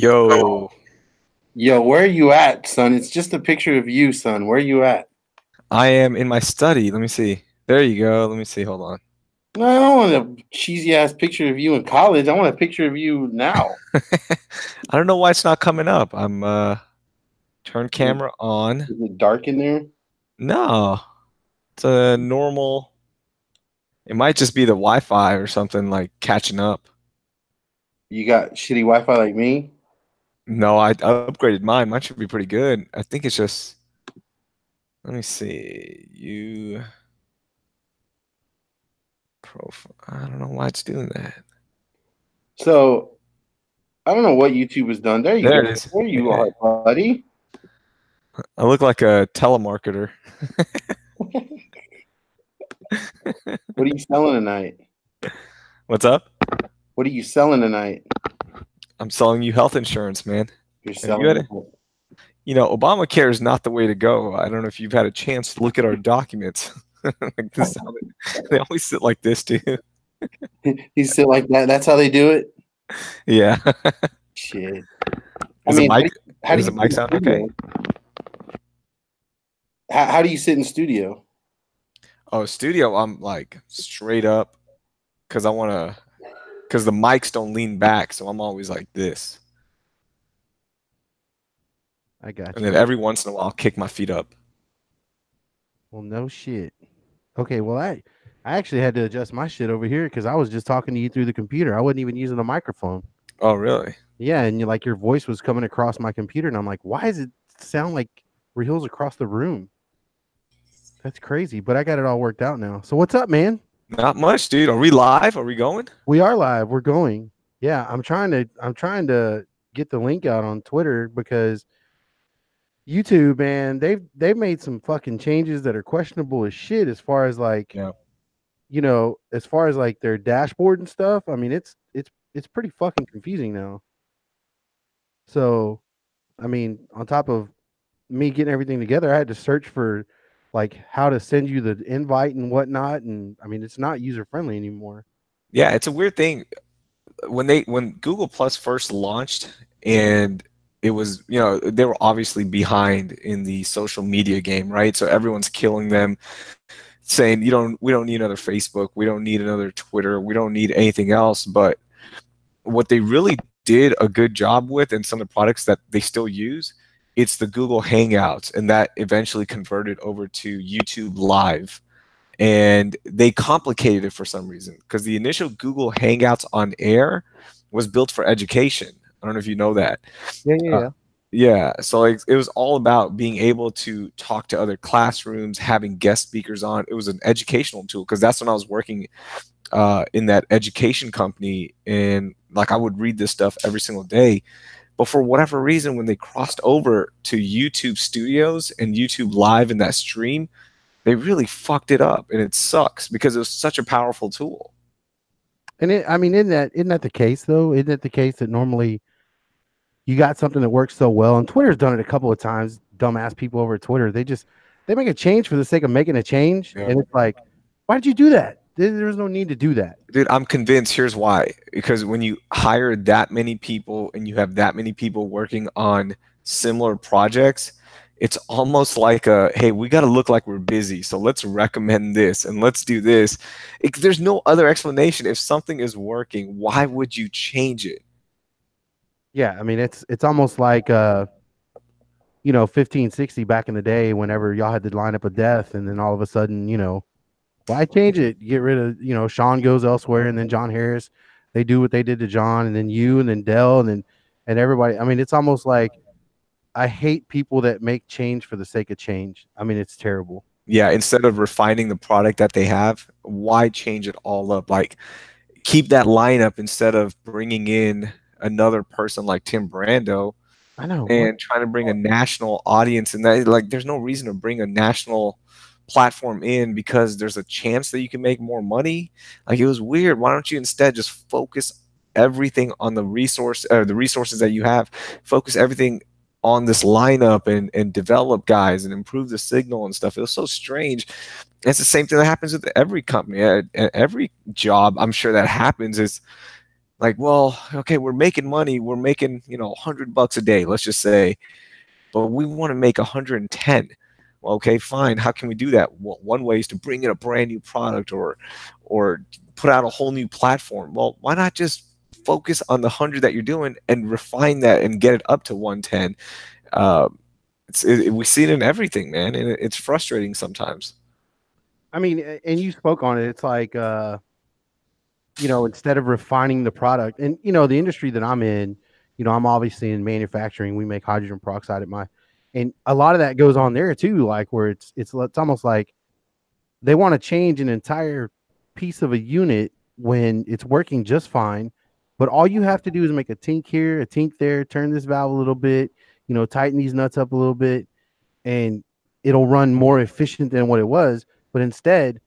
Yo, Yo, where are you at, son? It's just a picture of you, son. Where are you at? I am in my study. Let me see. There you go. Let me see. Hold on. No, I don't want a cheesy ass picture of you in college. I want a picture of you now. I don't know why it's not coming up. I'm turn Is it, camera on. is it dark in there? No, it's a normal. It might just be the Wi-Fi or something like catching up. You got shitty Wi-Fi like me? No, I upgraded mine. Mine should be pretty good. I think it's just. Let me see. You profile. I don't know why it's doing that. So I don't know what YouTube has done. There you There it go. is. Where you are, buddy? I look like a telemarketer. What are you selling tonight? What's up? What are you selling tonight? I'm selling you health insurance, man. You're Have you had selling. it? Obamacare is not the way to go. I don't know if you've had a chance to look at our documents. Like this, they always sit like this, too. You sit like that. That's how they do it. Yeah. Shit. I Is the mean, mic how do is the you sit mic in sound okay? studio? How do you sit in studio? Oh, studio, I'm like straight up because because the mics don't lean back, so I'm always like this. I got And then you. every once in a while, I'll kick my feet up. Well, no shit. Okay, well I actually had to adjust my shit over here because I was just talking to you through the computer. I wasn't even using a microphone. Oh, really? Yeah, and like your voice was coming across my computer, and I'm like, why does it sound like Raheel's across the room? That's crazy, but I got it all worked out now. So what's up, man? Not much, dude. Are we live? Are we going? We are live. We're going. Yeah, I'm trying to get the link out on Twitter because YouTube, man, they've made some fucking changes that are questionable as shit as far as like Yeah. as far as like their dashboard and stuff. I mean, it's pretty fucking confusing now. So, I mean, on top of me getting everything together, I had to search for like how to send you the invite and whatnot. And I mean, it's not user friendly anymore. Yeah, it's a weird thing. When Google Plus first launched and it was, they were obviously behind in the social media game, right? So everyone's killing them, saying we don't need another Facebook, we don't need another Twitter, we don't need anything else. But what they really did a good job with and some of the products that they still use, it's the Google Hangouts, and that eventually converted over to YouTube Live. And they complicated it for some reason because the initial Google Hangouts on Air was built for education. I don't know if you know that. Yeah, yeah, Uh, yeah. yeah, so like it was all about being able to talk to other classrooms, having guest speakers on. It was an educational tool because that's when I was working in that education company, and like I would read this stuff every single day. But for whatever reason, when they crossed over to YouTube Studios and YouTube Live in that stream, they really fucked it up, and it sucks because it was such a powerful tool. And I mean, isn't that the case though? Isn't it the case that normally you got something that works so well, and Twitter's done it a couple of times. Dumbass people over at Twitter, they make a change for the sake of making a change, Yeah. and it's like, why did you do that? There's no need to do that. Dude, I'm convinced. Here's why. Because when you hire that many people and you have that many people working on similar projects, it's almost like hey, we got to look like we're busy. So let's recommend this and let's do this. There's no other explanation. If something is working, why would you change it? Yeah, I mean, it's almost like 1560 back in the day, whenever y'all had the lineup of death, and then all of a sudden, why change it? Get rid of, Sean goes elsewhere, and then John Harris, they do what they did to John, and then you, and then Dell, and everybody. I mean, it's almost like I hate people that make change for the sake of change. I mean, it's terrible. Yeah, instead of refining the product that they have, why change it all up? Like, keep that lineup instead of bringing in another person like Tim Brando I know what. and trying to bring a national audience. And that, like, there's no reason to bring a national platform in because there's a chance that you can make more money. Like, it was weird. Why don't you instead just focus everything on the resources that you have, focus everything on this lineup and develop guys and improve the signal and stuff. It was so strange. It's the same thing that happens with every company, at every job. I'm sure that happens is Like, well, okay, we're making money. We're making, $100 a day, let's just say, but we want to make 110. Well, okay, fine. How can we do that? Well, one way is to bring in a brand new product or put out a whole new platform. Well, why not just focus on the 100 that you're doing and refine that and get it up to 110? Uh, we see it in everything, man, and it's frustrating sometimes. I mean, and you spoke on it. It's like, instead of refining the product, and the industry that I'm in, I'm obviously in manufacturing. We make hydrogen peroxide and a lot of that goes on there too. Like where it's almost like they want to change an entire piece of a unit when it's working just fine. But all you have to do is make a tink here, a tink there, turn this valve a little bit, tighten these nuts up a little bit, and it'll run more efficient than what it was. But instead,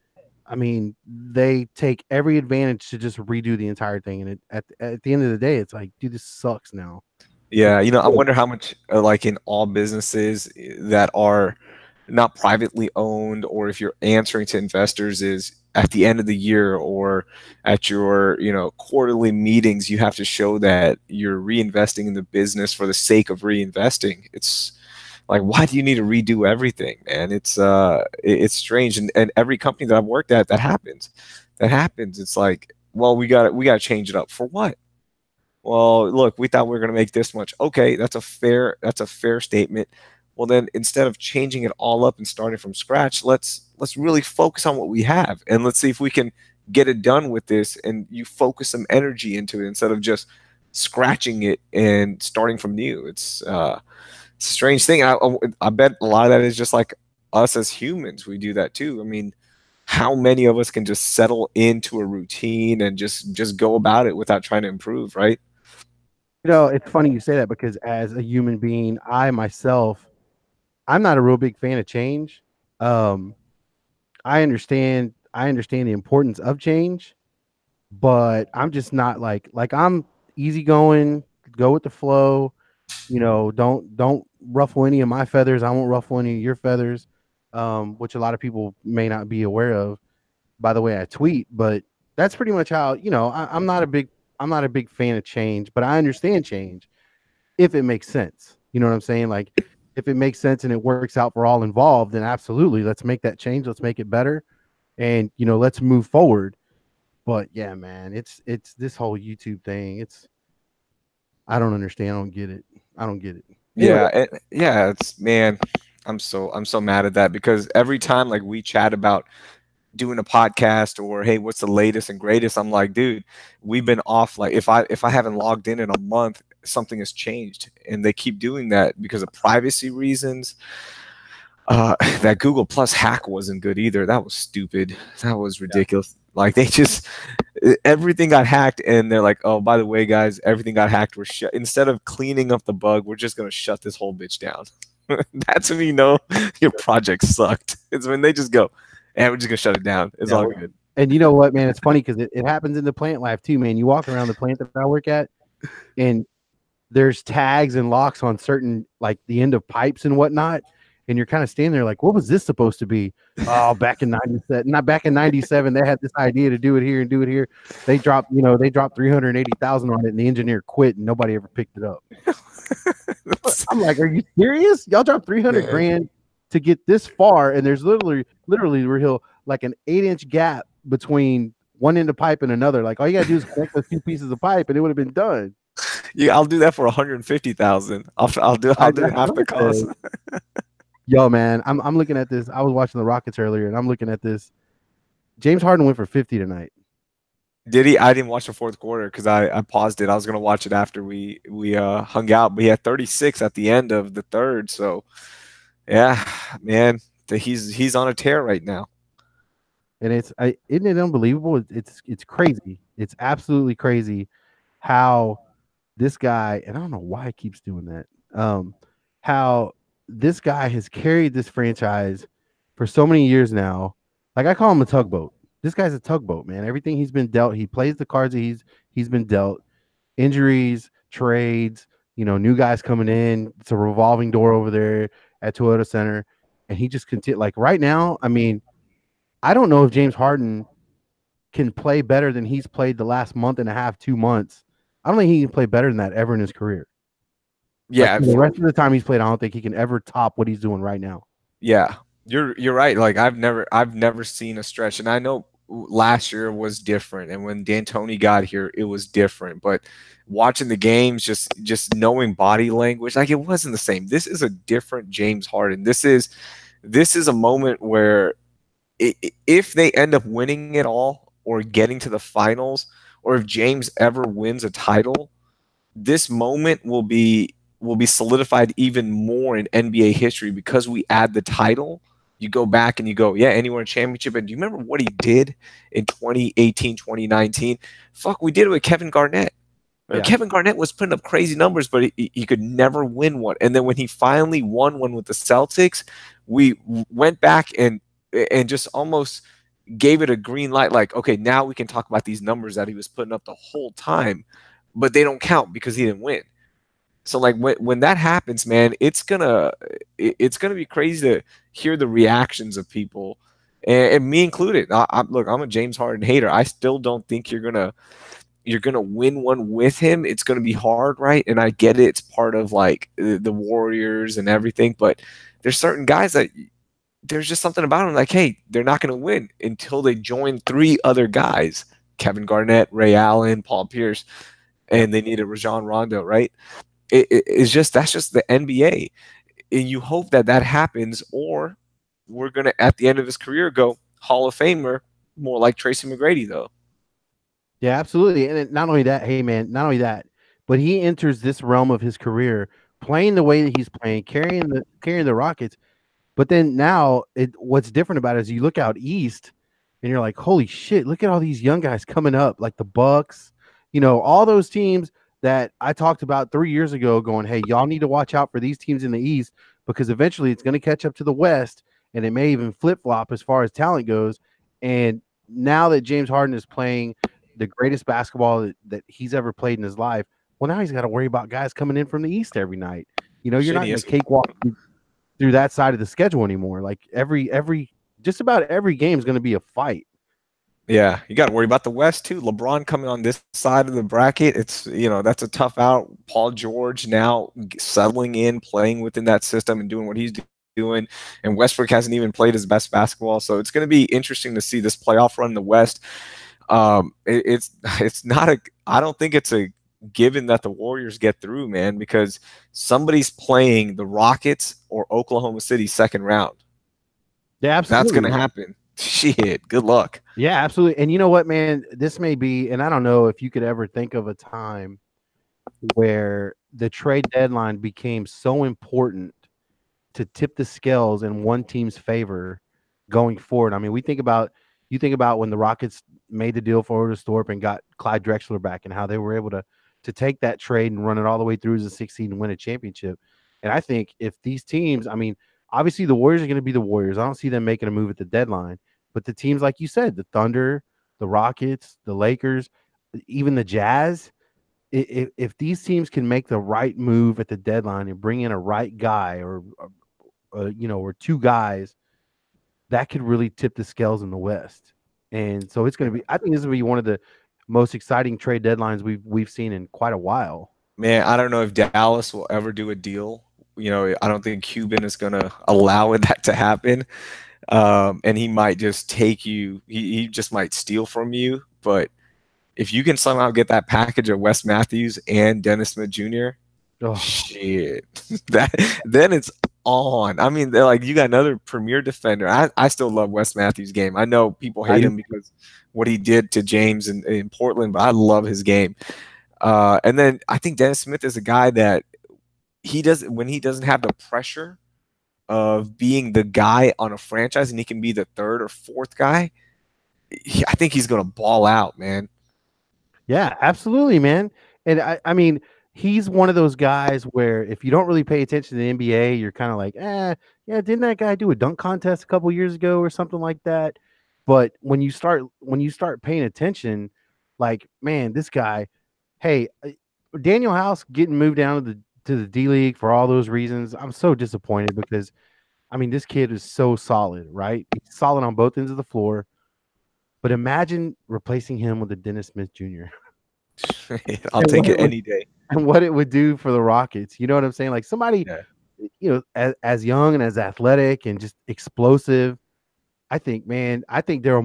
I mean, they take every advantage to just redo the entire thing. And at the end of the day, it's like, dude, this sucks now. Yeah, I wonder how much, like in all businesses that are not privately owned, or if you're answering to investors, is at the end of the year or at your, quarterly meetings, you have to show that you're reinvesting in the business for the sake of reinvesting. It's like, why do you need to redo everything, man? It's strange, and every company that I've worked at, that happens. That happens. It's like, well, we got to change it up for what? Well, look, we thought we were going to make this much. Okay, that's a fair statement. Well, then instead of changing it all up and starting from scratch, let's really focus on what we have, and let's see if we can get it done with this, and you focus some energy into it instead of just scratching it and starting from new. It's a strange thing. I bet a lot of that is just like us as humans. We do that too. I mean, how many of us can just settle into a routine and just go about it without trying to improve, right? It's funny you say that because as a human being, I myself, I'm not a real big fan of change. Um, I understand the importance of change, but I'm just not like I'm easygoing, go with the flow. Don't ruffle any of my feathers. I won't ruffle any of your feathers, which a lot of people may not be aware of by the way I tweet. But that's pretty much how I'm not a big fan of change, but I understand change if it makes sense. You know what I'm saying? Like if it makes sense and it works out for all involved, then absolutely let's make that change. Let's make it better, and let's move forward. But yeah, man, it's this whole YouTube thing. I don't understand. I don't get it. I don't get it. Anyway, Yeah, it's, man, I'm so mad at that, because every time like we chat about doing a podcast or hey, what's the latest and greatest, I'm like, dude, we've been off. Like if I haven't logged in a month, something has changed, and they keep doing that because of privacy reasons. That Google Plus hack wasn't good either. That was stupid. That was ridiculous. Like they just everything got hacked, and they're like, "Oh, by the way, guys, everything got hacked. We're shut." Instead of cleaning up the bug, we're just gonna shut this whole bitch down. That's when you know your project sucked. It's when they just go, "And we're just gonna shut it down. It's all good." and you know what, man? It's funny because it happens in the plant life too, man. You walk around the plant that I work at, and there's tags and locks on certain like the end of pipes and whatnot. And you're kind of standing there like, what was this supposed to be? Oh, back in 97, not back in 97, they had this idea to do it here and do it here. They dropped 380,000 on it and the engineer quit and nobody ever picked it up. I'm like, are you serious? Y'all dropped 300 grand to get this far. And there's literally Raheel, like an 8-inch gap between one end of pipe and another. Like all you gotta do is connect those two pieces of pipe and it would have been done. Yeah, I'll do that for 150,000. I'll do half the cost. Yo, man, I'm looking at this. I was watching the Rockets earlier, and I'm looking at this. James Harden went for 50 tonight. Did he? I didn't watch the fourth quarter because I paused it. I was gonna watch it after we hung out, but he had 36 at the end of the third. So yeah, man, he's on a tear right now. And isn't it unbelievable? It's crazy. It's absolutely crazy how this guy, and I don't know why he keeps doing that. How this guy has carried this franchise for so many years now. Like I call him a tugboat. This guy's a tugboat, man. Everything he's been dealt, he plays the cards that he's been dealt. Injuries, trades, new guys coming in. It's a revolving door over there at Toyota Center, and he just continue. Like right now, I mean, I don't know if James Harden can play better than he's played the last month and a half, 2 months, I don't think he can play better than that ever in his career. Like Yeah, the rest of the time he's played, I don't think he can ever top what he's doing right now. yeah, you're right. Like I've never seen a stretch, and I know last year was different, and when D'Antoni got here, it was different. But watching the games, just knowing body language, like it wasn't the same. This is a different James Harden. This is a moment where if they end up winning it all or getting to the finals, or if James ever wins a title, this moment will be solidified even more in NBA history because we add the title. You go back and you go, yeah, anywhere in championship. And do you remember what he did in 2018, 2019? Fuck, we did it with Kevin Garnett. Yeah. Kevin Garnett was putting up crazy numbers, but he could never win one. And then when he finally won one with the Celtics, we went back and just almost gave it a green light. Like, okay, now we can talk about these numbers that he was putting up the whole time, but they don't count because he didn't win. So like when that happens, man, it's gonna be crazy to hear the reactions of people, and me included. Look, I'm a James Harden hater. I still don't think you're gonna win one with him. It's gonna be hard, right? And I get it. It's part of like the Warriors and everything, but there's certain guys that there's just something about them. Like, hey, they're not gonna win until they join three other guys: Kevin Garnett, Ray Allen, Paul Pierce, and they need a Rajon Rondo, right? It's just that's just the NBA, and you hope that that happens, or we're gonna at the end of his career go Hall of Famer, more like Tracy McGrady, though. Yeah, absolutely. And not only that, hey man, not only that, but he enters this realm of his career playing the way that he's playing, carrying the Rockets. But then now, what's different about it is you look out east, and you're like, holy shit! Look at all these young guys coming up, like the Bucks, all those teams that I talked about 3 years ago. Going, hey, y'all need to watch out for these teams in the East because eventually it's going to catch up to the West, and it may even flip flop as far as talent goes. And now that James Harden is playing the greatest basketball that he's ever played in his life, well, now he's got to worry about guys coming in from the East every night. You're Shit, not he going to is. cakewalk through that side of the schedule anymore. Like every just about every game is going to be a fight. Yeah, you got to worry about the West too. LeBron coming on this side of the bracket, it's that's a tough out. Paul George now settling in, playing within that system and doing what he's doing, and Westbrook hasn't even played his best basketball. So it's going to be interesting to see this playoff run in the West. It's not a. I don't think it's a given that the Warriors get through, man, because somebody's playing the Rockets or Oklahoma City second round. Yeah, That's absolutely. going to happen. Shit, good luck. Yeah, absolutely. And you know what, man? This may be, and I don't know if you could ever think of a time where the trade deadline became so important to tip the scales in one team's favor going forward. I mean, you think about when the Rockets made the deal for Otis Thorpe and got Clyde Drexler back and how they were able to take that trade and run it all the way through as a 16 and win a championship. And I think if these teams, I mean, obviously the Warriors are going to be the Warriors. I don't see them making a move at the deadline, but the teams like you said, the Thunder, the Rockets, the Lakers, even the Jazz, if these teams can make the right move at the deadline and bring in a right guy or two guys, that could really tip the scales in the West. And so it's going to be. I think this will be one of the most exciting trade deadlines we've seen in quite a while. Man, I don't know if Dallas will ever do a deal. I don't think Cuban is going to allow that to happen. And he might just take you. He just might steal from you. But if you can somehow get that package of Wes Matthews and Dennis Smith Jr., Oh, shit, then it's on. I mean, they're like, you got another premier defender. I still love Wes Matthews' game. I know people hate him because what he did to James in Portland, but I love his game. And then I think Dennis Smith is a guy that when he doesn't have the pressure of being the guy on a franchise and he can be the third or fourth guy, I think he's going to ball out, man. yeah, absolutely, man. And I mean, he's one of those guys where if you don't really pay attention to the NBA, you're kind of like, yeah, didn't that guy do a dunk contest a couple years ago or something like that? But when you start paying attention, like, man, this guy, hey, Daniel House getting moved down to the D League for all those reasons, I'm so disappointed because I mean, this kid is so solid, right? He's solid on both ends of the floor. But imagine replacing him with a Dennis Smith Jr. I'll and take what it it would any day. and what it would do for the Rockets. You know what I'm saying? Like somebody, Yeah. as young and as athletic and just explosive. I think, man, I think Daryl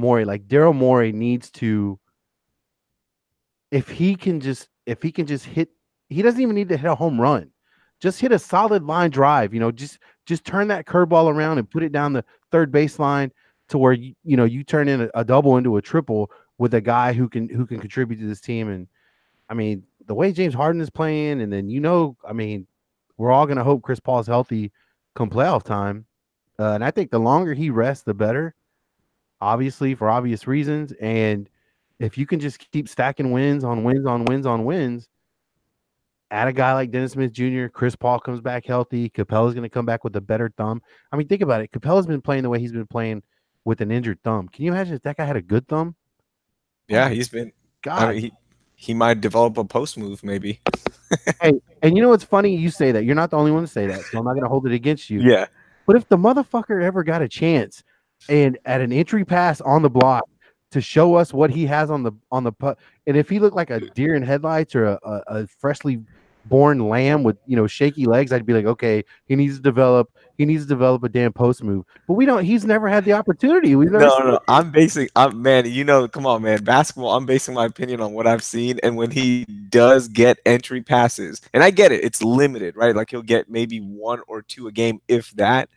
Morey needs to, if he can just hit, he doesn't even need to hit a home run. Just hit a solid line drive, just turn that curveball around and put it down the third baseline to where you turn in a double into a triple with a guy who can contribute to this team. And I mean, the way James Harden is playing, and then I mean, we're all gonna hope Chris Paul's healthy come playoff time. And I think the longer he rests, the better, obviously for obvious reasons. And if you can just keep stacking wins on wins on wins on wins, add a guy like Dennis Smith Jr., Chris Paul comes back healthy, Capella's going to come back with a better thumb. I mean, think about it. Capella's been playing the way he's been playing with an injured thumb. Can you imagine if that guy had a good thumb? Oh Yeah, my he's been. I God. mean, he might develop a post move maybe. Hey, and you know what's funny? You say that. You're not the only one to say that, so I'm not going to hold it against you. Yeah. But if the motherfucker ever got a chance and at an entry pass on the block to show us what he has on the putt, and if he looked like a deer in headlights or a freshly born lamb with shaky legs, I'd be like, okay, he needs to develop a damn post move. But we don't. He's never had the opportunity. We've never No, seen no, it. I'm man, come on, man. Basketball, I'm basing my opinion on what I've seen. And when he does get entry passes, and I get it, it's limited, right? Like he'll get maybe one or two a game, if that.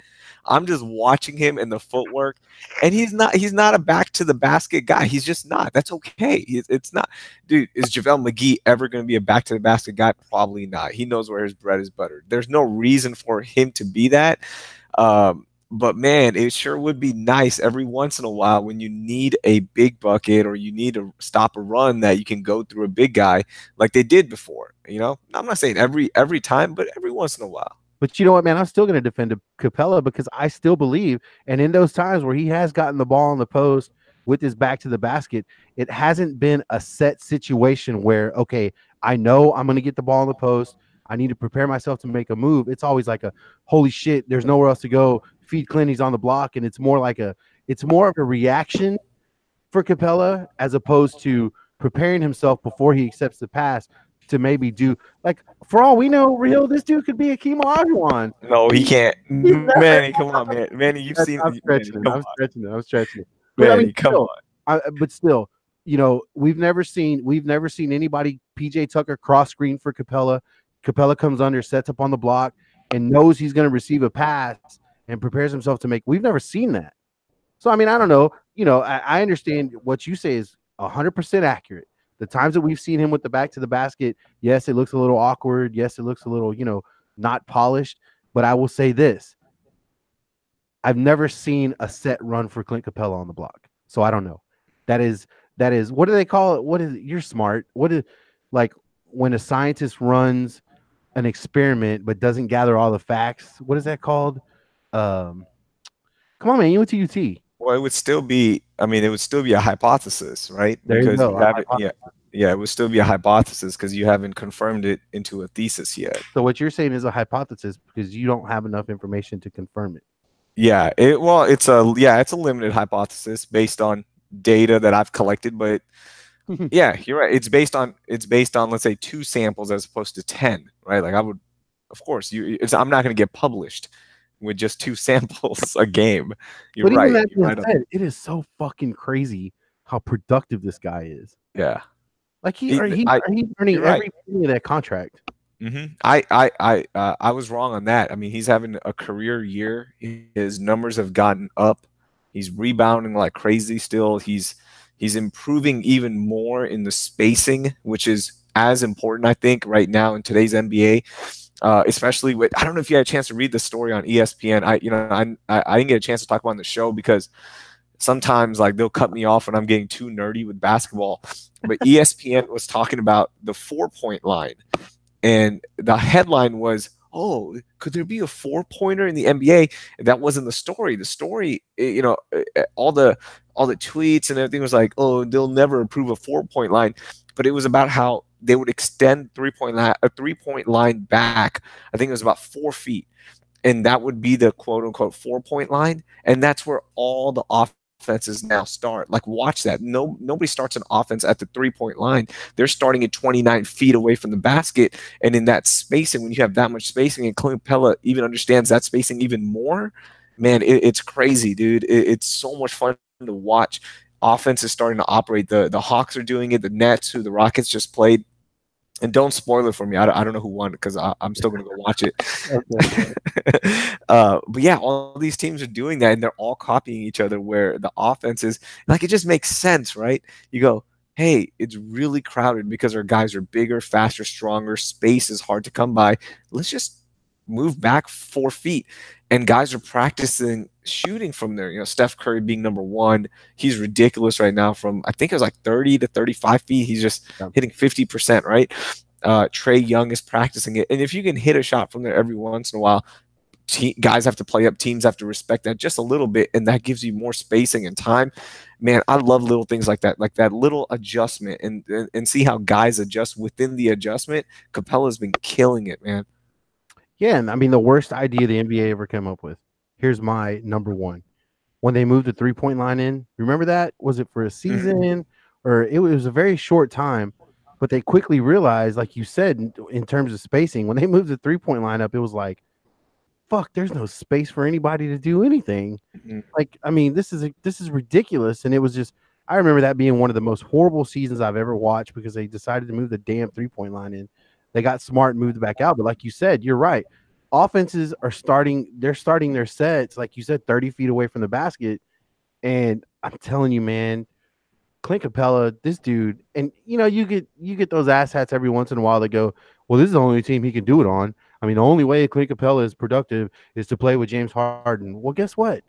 I'm just watching him and the footwork, and he's not a back to the basket guy. He's just not. That's okay. It's not, dude. Is JaVale McGee ever going to be a back to the basket guy? Probably not. He knows where his bread is buttered. There's no reason for him to be that. But man, it sure would be nice every once in a while when you need a big bucket or you need to stop a run that you can go through a big guy like they did before. I'm not saying every time, but every once in a while. But you know what, man? I'm still going to defend Capella because I still believe, and in those times where he has gotten the ball on the post with his back to the basket, it hasn't been a set situation where, okay, I know I'm going to get the ball on the post. I need to prepare myself to make a move. It's always like a holy shit, there's nowhere else to go. Feed Clint, he's on the block, and it's more of a reaction for Capella as opposed to preparing himself before he accepts the pass to maybe do, like, for all we know, Raheel, this dude could be a Keem Olajuwon. No, he can't. He's never, Manny, come on, man. Manny, you've seen I'm Manny. stretching it. Come I'm on, stretching it. I'm stretching it. But I mean, Manny, come still, on. but still, we've never seen anybody PJ Tucker cross screen for Capella. Capella comes under, sets up on the block, and knows he's going to receive a pass and prepares himself to make. We've never seen that. So I mean, I don't know. I understand what you say is 100% accurate. The times that we've seen him with the back to the basket, yes, it looks a little awkward. Yes, it looks a little, not polished. But I will say this: I've never seen a set run for Clint Capella on the block. So I don't know. That is what do they call it? What is it? You're smart. What is, like, when a scientist runs an experiment but doesn't gather all the facts? What is that called? Um, Come on, man. You went to UT. Well, it would still be. I mean, it would still be a hypothesis, right? There you Because go. you haven't. Yeah, yeah. It would still be a hypothesis because you haven't confirmed it into a thesis yet. So what you're saying is a hypothesis because you don't have enough information to confirm it. Yeah. It's a limited hypothesis based on data that I've collected, but yeah, you're right. It's based on let's say 2 samples as opposed to 10, right? Like I would, of course, I'm not going to get published with just 2 samples a game. You're But even right. that You're being right. said, it is so fucking crazy how productive this guy is. Yeah. Like he's earning You're right. every penny of that contract. I was wrong on that. I mean, he's having a career year. His numbers have gotten up. He's rebounding like crazy still. He's improving even more in the spacing, which is as important, I think, right now in today's NBA. Especially with, I don't know if you had a chance to read the story on ESPN. I didn't get a chance to talk about on the show because sometimes like they'll cut me off when I'm getting too nerdy with basketball. But ESPN was talking about the 4-point line. And the headline was, "Oh, could there be a 4-pointer in the NBA?" And that wasn't the story. The story, all the tweets and everything was like, "Oh, they'll never approve a 4-point line," but it was about how they would extend a 3-point line back. I think it was about 4 feet, and that would be the quote unquote 4-point line, and that's where all the offenses now start. Like, watch that. Nobody starts an offense at the 3-point line. They're starting at 29 feet away from the basket, and in that spacing, when you have that much spacing, and Clint Capella even understands that spacing even more, man, it's crazy, dude. It's so much fun to watch. Offense is starting to operate. The Hawks are doing it. The Nets, who the Rockets just played, and don't spoil it for me. I don't know who won because I'm still going to go watch it. Okay. But yeah, all these teams are doing that, and they're all copying each other. Where the offense is like, it just makes sense, right? You go, hey, it's really crowded because our guys are bigger, faster, stronger. Space is hard to come by. Let's just move back 4 feet, and guys are practicing shooting from there. Steph Curry being number one, he's ridiculous right now. From I think it was like 30 to 35 feet, he's just hitting 50%, right? Trae Young is practicing it, and if you can hit a shot from there every once in a while, guys have to play up, teams have to respect that just a little bit, and that gives you more spacing and time. Man, I love little things like that little adjustment, and see how guys adjust within the adjustment. Capella's been killing it, man. Yeah, and I mean the worst idea the NBA ever came up with. Here's my number one. When they moved the 3-point line in, remember that? Was it for a season or it was a very short time? But they quickly realized, like you said, in terms of spacing, when they moved the 3-point line up, it was like, fuck, there's no space for anybody to do anything. Like, I mean, this is ridiculous. And it was just, I remember that being one of the most horrible seasons I've ever watched because they decided to move the damn 3-point line in. They got smart and moved it back out. But like you said, you're right. Offenses are starting their sets, like you said, 30 feet away from the basket. And I'm telling you, man, Clint Capella, this dude, and you get those asshats every once in a while that go, well, this is the only team he can do it on. I mean, the only way Clint Capella is productive is to play with James Harden. Well, guess what?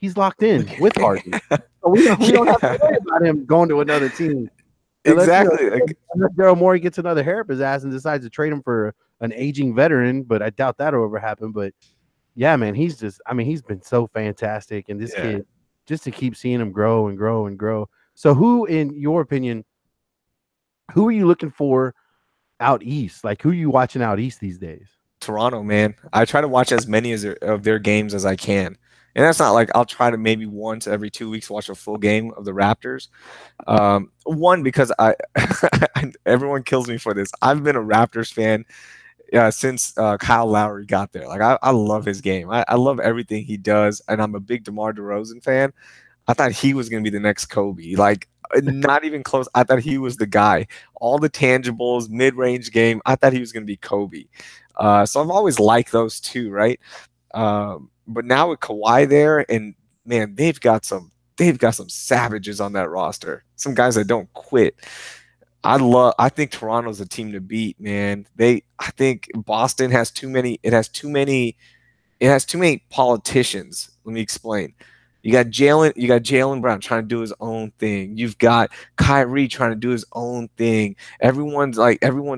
He's locked in with Harden. So we don't have to worry about him going to another team. Exactly. Unless Daryl Morey gets another hair up his ass and decides to trade him for an aging veteran, but I doubt that'll ever happen. But yeah, man, he's been so fantastic. And this kid, just to keep seeing him grow and grow and grow. So who, in your opinion, who are you looking for out east? Like, who are you watching out east these days? Toronto, man. I try to watch as many of their games as I can. And that's not like I'll try to maybe once every 2 weeks watch a full game of the Raptors. One, because everyone kills me for this. I've been a Raptors fan since Kyle Lowry got there. Like, I love his game. I love everything he does, and I'm a big DeMar DeRozan fan. I thought he was going to be the next Kobe. Like, not even close. I thought he was the guy. All the tangibles, mid-range game, I thought he was going to be Kobe. So I've always liked those two, right? But now with Kawhi there, and man, they've got some savages on that roster. Some guys that don't quit. I think Toronto's a team to beat, man. I think Boston has too many. It has too many politicians. Let me explain. You got Jaylen Brown trying to do his own thing. You've got Kyrie trying to do his own thing. Everyone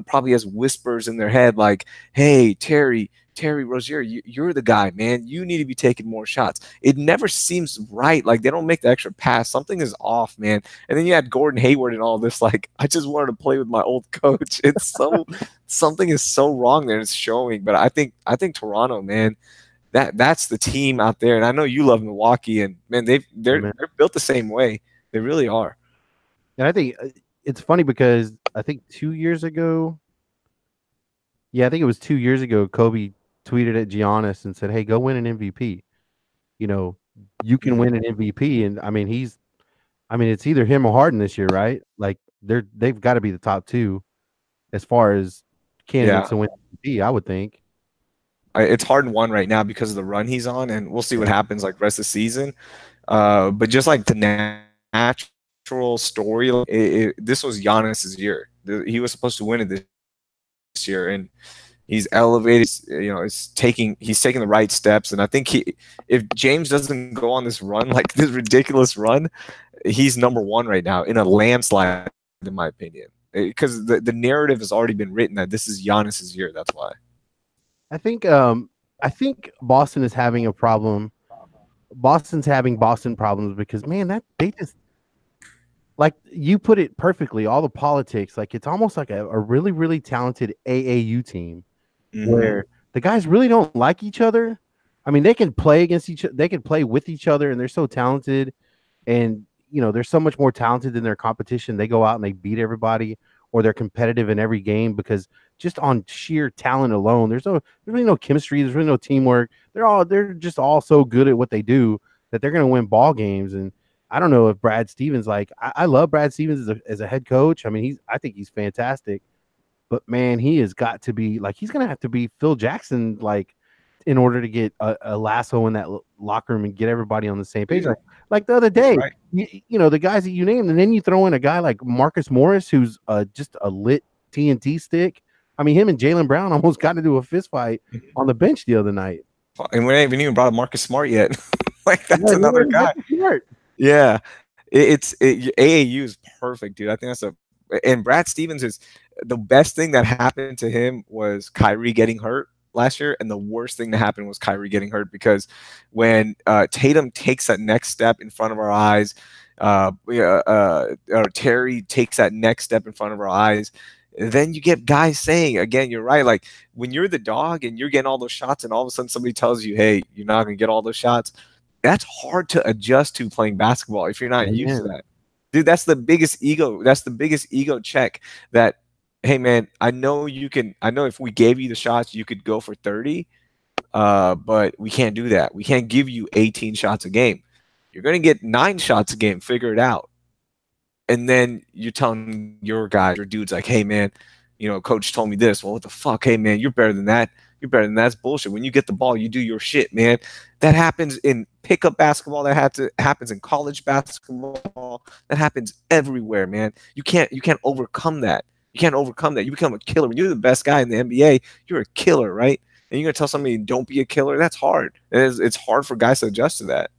probably has whispers in their head like, hey, Terry Rozier, you're the guy, man. You need to be taking more shots. It never seems right. Like, they don't make the extra pass. Something is off, man. And then you had Gordon Hayward and all this. Like, I just wanted to play with my old coach. It's so something is so wrong there. It's showing. But I think Toronto, man, that's the team out there. And I know you love Milwaukee, and man, they're built the same way. They really are. And I think it's funny because I think 2 years ago, I think it was 2 years ago, Kobe tweeted at Giannis and said, hey, go win an MVP. You can win an MVP. And I mean, it's either him or Harden this year, right? Like, they've got to be the top two as far as candidates to win MVP, I would think. It's Harden one right now because of the run he's on, and we'll see what happens like rest of the season. But just like the natural story, this was Giannis's year. He was supposed to win it this year, and he's elevated. He's taking the right steps, and I think if James doesn't go on this run, like this ridiculous run, he's number one right now in a landslide, in my opinion, because the narrative has already been written that this is Giannis's year. That's why. I think Boston is having a problem. Boston's having Boston problems because, man, that they just, like you put it perfectly, all the politics, like it's almost like a really, really talented AAU team where the guys really don't like each other. I mean, they can play against they can play with each other, and they're so talented. and they're so much more talented than their competition. They go out and they beat everybody, or they're competitive in every game because just on sheer talent alone, there's really no chemistry, there's really no teamwork. They're just all so good at what they do that they're going to win ball games. And I don't know if Brad Stevens, like I love Brad Stevens as a head coach. I mean, I think he's fantastic, but man, he has got to be like, he's going to have to be Phil Jackson, like, in order to get a lasso in that locker room and get everybody on the same page. Like the other day, Right. the guys that you named, and then you throw in a guy like Marcus Morris, who's just a lit TNT stick. I mean, him and Jaylen Brown almost got into a fist fight on the bench the other night. And we haven't even brought up Marcus Smart yet. Like, that's another guy. Yeah. AAU is perfect, dude. I think and Brad Stevens is the best thing that happened to him was Kyrie getting hurt last year, and the worst thing that happened was Kyrie getting hurt, because when Tatum takes that next step in front of our eyes, or Terry takes that next step in front of our eyes, then you get guys saying, again, you're right, like when you're the dog and you're getting all those shots and all of a sudden somebody tells you, hey, you're not going to get all those shots, that's hard to adjust to playing basketball if you're not used to that. Dude, that's the biggest ego. That's the biggest ego check that, hey, man, I know if we gave you the shots, you could go for 30, but we can't do that. We can't give you 18 shots a game. You're going to get 9 shots a game. Figure it out. And then you're telling your guys, your dudes, like, hey, man, coach told me this. Well, what the fuck? Hey, man, you're better than that. You're better than that. That's bullshit. When you get the ball, you do your shit, man. That happens in pickup basketball. That happens in college basketball. That happens everywhere, man. You can't overcome that. You can't overcome that. You become a killer. When you're the best guy in the NBA, you're a killer, right? And you're going to tell somebody, don't be a killer? That's hard. It's hard for guys to adjust to that.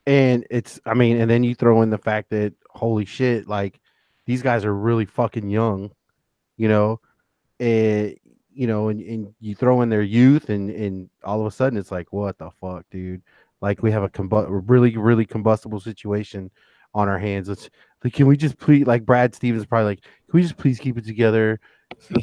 And and then you throw in the fact that, holy shit, like, these guys are really fucking young, and you throw in their youth, and all of a sudden it's like, what the fuck, dude? Like, we have a really, really combustible situation on our hands. Let's, like, can we just please, like, Brad Stevens probably like, can we just please keep it together?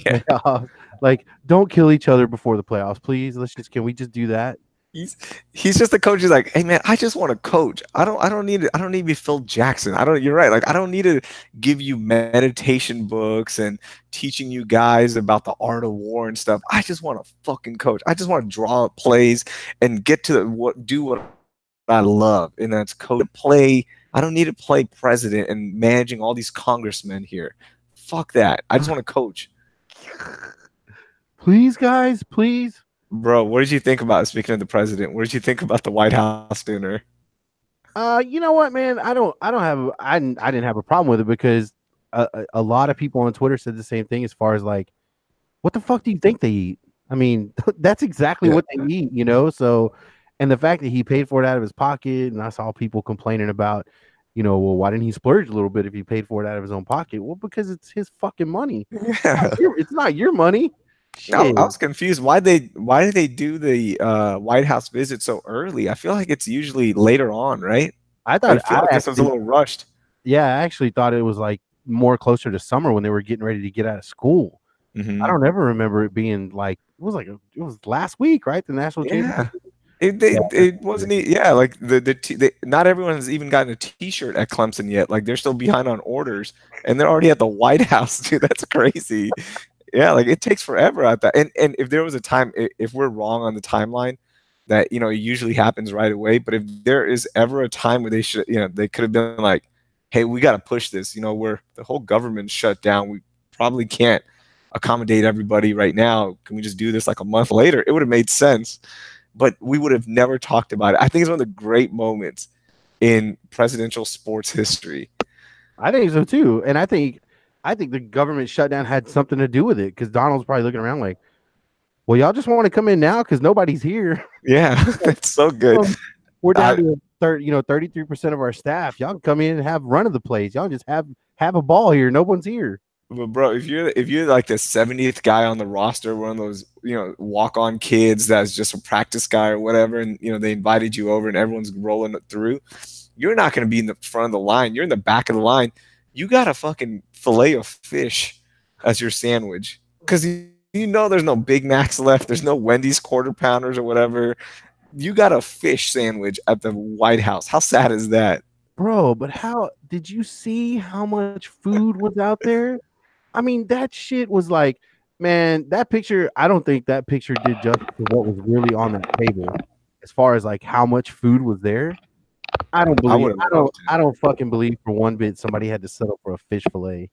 Yeah. Like, don't kill each other before the playoffs, please. Can we just do that? He's just the coach. He's like, hey, man, I just want to coach. I don't need to be Phil Jackson. You're right. Like, I don't need to give you meditation books and teaching you guys about the art of war and stuff. I just want to fucking coach. I just want to draw up plays and get to do what I love, and that's coach. Play. I don't need to play president and managing all these congressmen here. Fuck that. I just want to coach. Please, guys, please. Bro, what did you think about, speaking of the president, what did you think about the White House dinner? You know what, man? I didn't have a problem with it, because a lot of people on Twitter said the same thing, as far as like, what the fuck do you think they eat? I mean, that's exactly what they eat, So, and the fact that he paid for it out of his pocket, and I saw people complaining about, well, why didn't he splurge a little bit if he paid for it out of his own pocket? Well, because it's his fucking money. Yeah. It's not your money. I was confused. Why did they do the White House visit so early? I feel like it's usually later on, right? I feel like this was a little rushed. Yeah, I actually thought it was like more closer to summer, when they were getting ready to get out of school. Mm-hmm. I don't ever remember it being like, it was last week, right? The national championship. It wasn't. Yeah, like not everyone's even gotten a T-shirt at Clemson yet. Like, they're still behind on orders, and they're already at the White House, dude. That's crazy. Yeah, like, it takes forever at that. And if there was a time, if we're wrong on the timeline, that it usually happens right away. But if there is ever a time where they could have been like, hey, we got to push this. Where the whole government's shut down, we probably can't accommodate everybody right now. Can we just do this like a month later? It would have made sense, but we would have never talked about it. I think it's one of the great moments in presidential sports history. I think so too, and I think the government shutdown had something to do with it, because Donald's probably looking around like, well, y'all just want to come in now because nobody's here. Yeah, it's so good. We're down to 33% of our staff. Y'all can come in and have run of the place. Y'all just have a ball here. No one's here. But bro, if you're like the 70th guy on the roster, one of those walk-on kids that's just a practice guy or whatever, and they invited you over and everyone's rolling it through, you're not going to be in the front of the line. You're in the back of the line. You got a fucking fillet of fish as your sandwich, because there's no Big Macs left. There's no Wendy's quarter pounders or whatever. You got a fish sandwich at the White House. How sad is that? bro. But how did you see how much food was out there? I mean, that shit was like, man, that picture. I don't think that picture did justice to what was really on that table, as far as like how much food was there. I don't I believe. would have loved to. I don't fucking believe for one bit somebody had to settle for a fish fillet.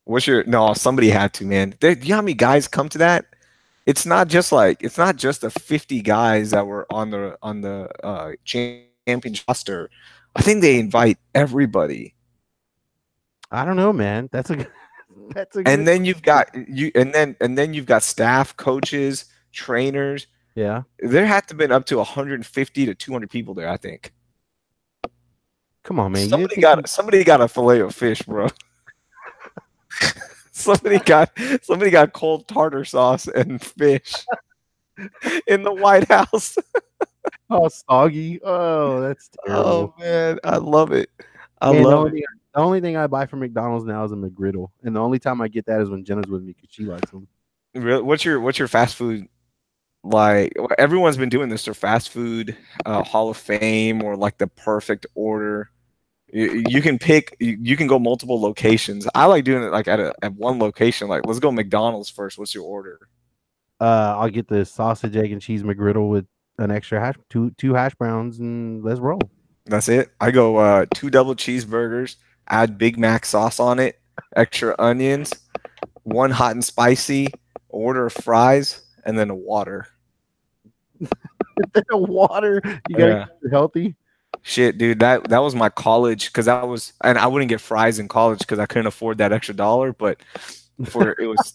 What's your no? Somebody had to, man. You know how many guys come to that? It's not just the 50 guys that were on the championship roster. I think they invite everybody. I don't know, man. That's a that's a good. And then and then you've got staff, coaches, trainers. Yeah. There had to have been up to 150 to 200 people there, I think. Come on, man. You didn't think Somebody got a fillet of fish, bro. somebody got cold tartar sauce and fish in the White House. oh soggy? Oh, that's terrible. Oh man, I love it. I Man, love it. the only thing I buy from McDonald's now is a McGriddle, and the only time I get that is when Jenna's with me because she likes them. What's your fast food like? Everyone's been doing this. Their fast food Hall of Fame or like the perfect order. You can pick. You can go multiple locations. I like doing it like at one location. Like, let's go McDonald's first. What's your order? I'll get the sausage, egg, and cheese McGriddle with an extra two hash browns, and let's roll. That's it. I go 2 double cheeseburgers, add Big Mac sauce on it, extra onions, 1 hot and spicy, order of fries, and then a water. Water, you gotta keep it healthy. Shit, dude, that was my college because and I wouldn't get fries in college because I couldn't afford that extra dollar. But it was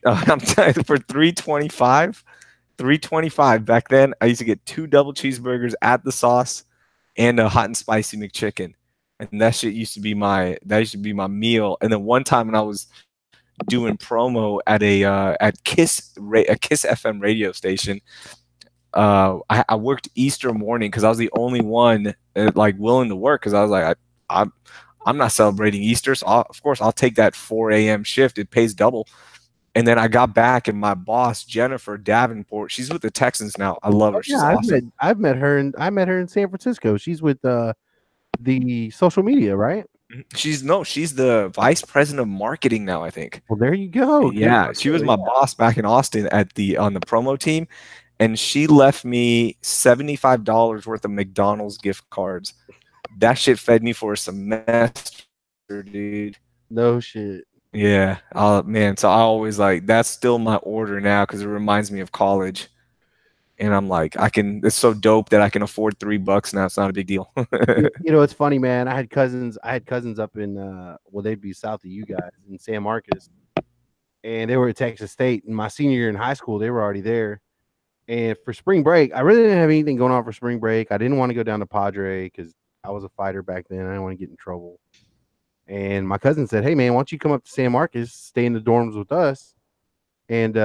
I'm telling you, for $3.25 back then, I used to get 2 double cheeseburgers, add the sauce, and a hot and spicy McChicken, and that shit used to be my meal. And then one time when I was doing promo at a Kiss FM radio station, I worked Easter morning because I was the only one like willing to work because I was like I'm not celebrating Easter, so of course I'll take that 4 a.m. shift. It pays double. And then I got back, and my boss Jennifer Davenport, she's with the Texans now. I love her. She's awesome. I've met her in San Francisco. She's with the social media, right? She's the vice president of marketing now, I think. Well, there you go. Yeah, she was my boss back in Austin on the promo team, and she left me $75 worth of McDonald's gift cards. That shit fed me for a semester, dude. No shit. Yeah, man. So I always that's still my order now because it reminds me of college, and I'm like, it's so dope that I can afford $3 now. It's not a big deal. You know, it's funny, man. I had cousins up in they'd be south of you guys in San Marcos, and they were at Texas State. And my senior year in high school, they were already there. And for spring break, I really didn't have anything going on for spring break. I didn't want to go down to Padre because I was a fighter back then. I didn't want to get in trouble. And my cousin said, "Hey, man, why don't you come up to San Marcos, stay in the dorms with us, and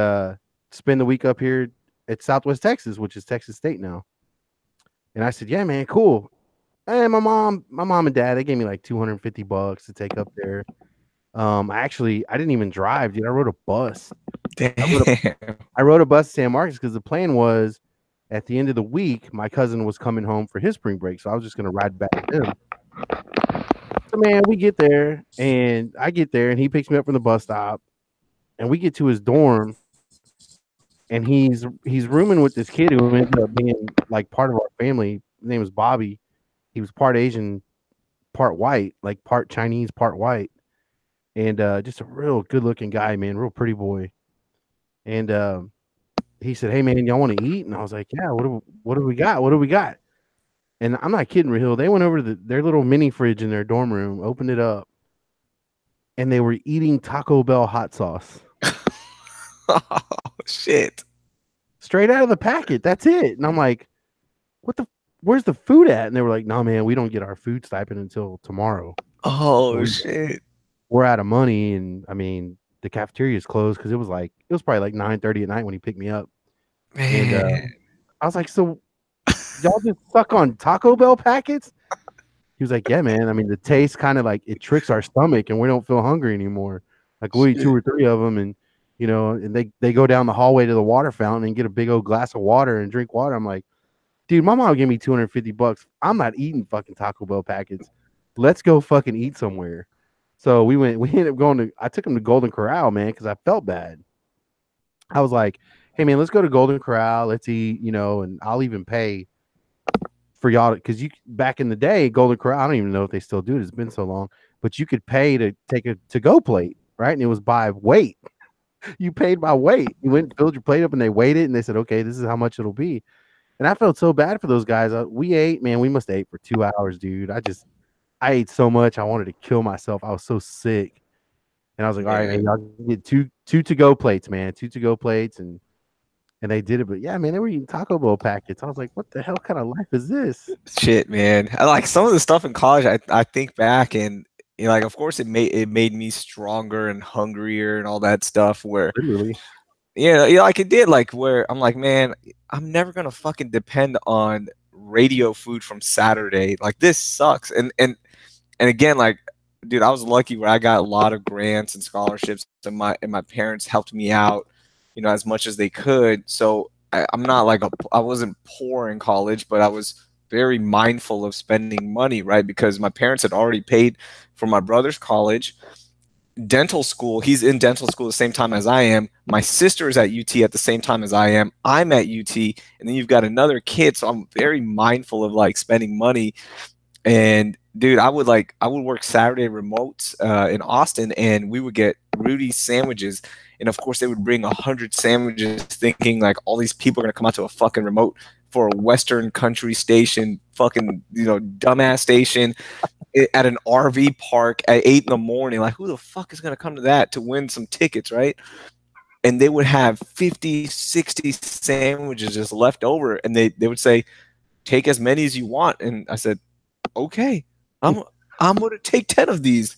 spend the week up here at Southwest Texas, which is Texas State now." And I said, "Yeah, man, cool." And my mom and dad, they gave me like $250 to take up there. I didn't even drive, dude. I rode a bus. Damn. I rode a bus to San Marcos because the plan was at the end of the week, my cousin was coming home for his spring break, so I was just gonna ride back with him. So man, we get there, and I get there, and he picks me up from the bus stop, and we get to his dorm, and he's rooming with this kid who ended up being like part of our family. His name was Bobby. He was part Asian, part white, like part Chinese, part white, and just a real good-looking guy, man, real pretty boy. And he said, "Hey man, y'all want to eat?" And I was like, "Yeah, what do we got? What do we got?" And I'm not kidding, Raheel. They went over to their little mini fridge in their dorm room, opened it up, and they were eating Taco Bell hot sauce. Oh, shit. Straight out of the packet. That's it. And I'm like, where's the food at? And they were like, "No, man, we don't get our food stipend until tomorrow." Oh, shit. We're out of money. And I mean, the cafeteria is closed because it was probably like 9:30 at night when he picked me up. Man. And I was like, "So y'all just suck on Taco Bell packets?" He was like, "Yeah, man. I mean, the taste kind of like it tricks our stomach and we don't feel hungry anymore. Like we'll eat 2 or 3 of them, and and they go down the hallway to the water fountain and get a big old glass of water and drink water." I'm like, "Dude, my mom gave me $250. I'm not eating fucking Taco Bell packets." let's go fucking eat somewhere. So we went. We ended up going to. I took him to Golden Corral, man, because I felt bad. I was like, "Hey, man, let's go to Golden Corral. Let's eat, and I'll even pay for y'all because you back in the day, Golden Corral. I don't even know if they still do it. It's been so long, but you could pay to take a to go plate, right? And it was by weight. You paid by weight. You went and filled your plate up, and they weighed it, and they said, "Okay, this is how much it'll be." And I felt so bad for those guys. We ate, man. We must have ate for 2 hours, dude. I ate so much. I wanted to kill myself. I was so sick. And I was like, all right, man, Man. y'all get two to go plates, man. Two to go plates. And they did it. But yeah, man, they were eating Taco Bell packets. I was like, what the hell kind of life is this? Shit, man. I like some of the stuff in college. I think back and like, of course, it made me stronger and hungrier and all that stuff. Where Literally. yeah, like it did. Like where I'm like, man, I'm never gonna fucking depend on radio food from Saturday. Like this sucks. And again, like, dude, I was lucky where I got a lot of grants and scholarships, and my parents helped me out, as much as they could. So I'm not like I wasn't poor in college, but I was very mindful of spending money, right? Because my parents had already paid for my brother's college, dental school. He's in dental school the same time as I am. My sister is at UT at the same time as I am. I'm at UT, and then you've got another kid. So I'm very mindful of like spending money. And dude, I would work Saturday remotes in Austin, and we would get Rudy's sandwiches. And of course, they would bring 100 sandwiches, thinking like all these people are gonna come out to a fucking remote for a Western country station, fucking dumbass station at an RV park at 8 in the morning. Like, who the fuck is gonna come to that to win some tickets, right? And they would have 50, 60 sandwiches just left over, and they would say, "Take as many as you want." And I said, okay, I'm gonna take 10 of these,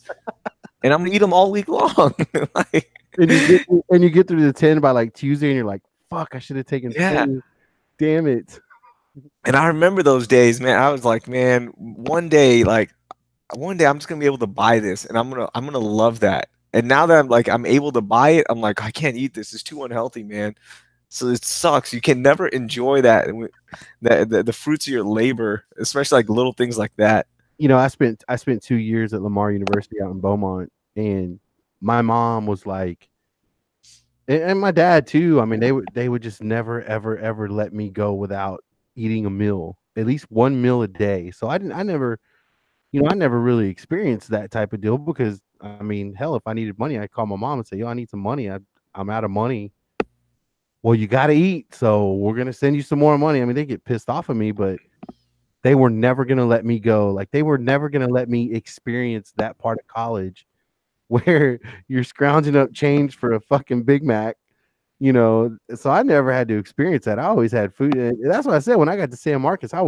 and I'm gonna eat them all week long. Like, And you get through the 10 by like Tuesday, and you're like, fuck, I should have taken 20. Damn it. and I remember those days, man. I was like, man, one day I'm just gonna be able to buy this, and I'm gonna love that. And now that I'm able to buy it, I'm like, I can't eat this. It's too unhealthy, man. So it sucks. You can never enjoy that, the fruits of your labor, especially like little things like that. I spent 2 years at Lamar University out in Beaumont, and my mom was like, and my dad too. I mean, they would just never ever let me go without eating a meal, at least one meal a day. So I never really experienced that type of deal because I mean, hell, if I needed money, I'd call my mom and say, "Yo, I need some money. I'm out of money." Well, you got to eat, so we're gonna send you some more money. I mean, they get pissed off at me, but they were never gonna let me go. Like they were never gonna let me experience that part of college where you're scrounging up change for a fucking Big Mac. So I never had to experience that. I always had food, and that's what I said when I got to San Marcos. I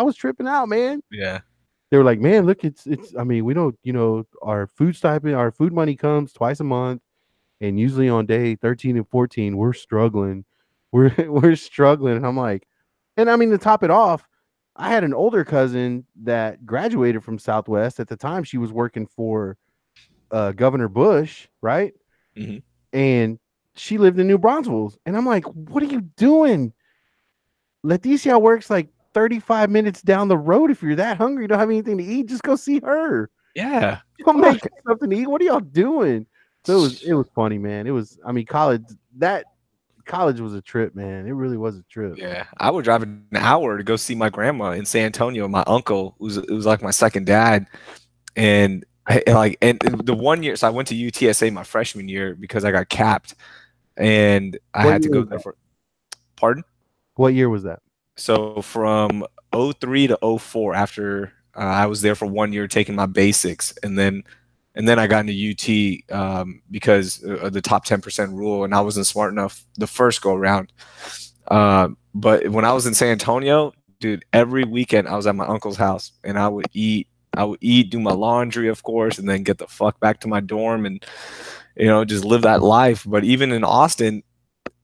was tripping out, man. Yeah. They were like, man, look, it's. I mean, we don't, our food stipend, our food money comes twice a month. And usually on day 13 and 14, we're struggling. We're struggling. And I'm like, and I mean, to top it off, I had an older cousin that graduated from Southwest. At the time, she was working for Governor Bush, right? Mm-hmm. And she lived in New Braunfels. And I'm like, what are you doing? Leticia works like 35 minutes down the road. If you're that hungry, you don't have anything to eat, just go see her. Yeah. Go make something to eat. What are y'all doing? So it was funny, man. It was, I mean, college was a trip, man. It really was a trip. Yeah. I would drive an hour to go see my grandma in San Antonio. My uncle, it was like my second dad. And and the 1 year, so I went to UTSA my freshman year because I got capped, and I had to go there for. Pardon? What year was that? So from 03 to 04, after I was there for 1 year taking my basics, and then I got into UT because of the top 10% rule, and I wasn't smart enough the first go around. But when I was in San Antonio, dude, every weekend I was at my uncle's house, and I would eat, do my laundry, of course, and then get the fuck back to my dorm and just live that life. But even in Austin,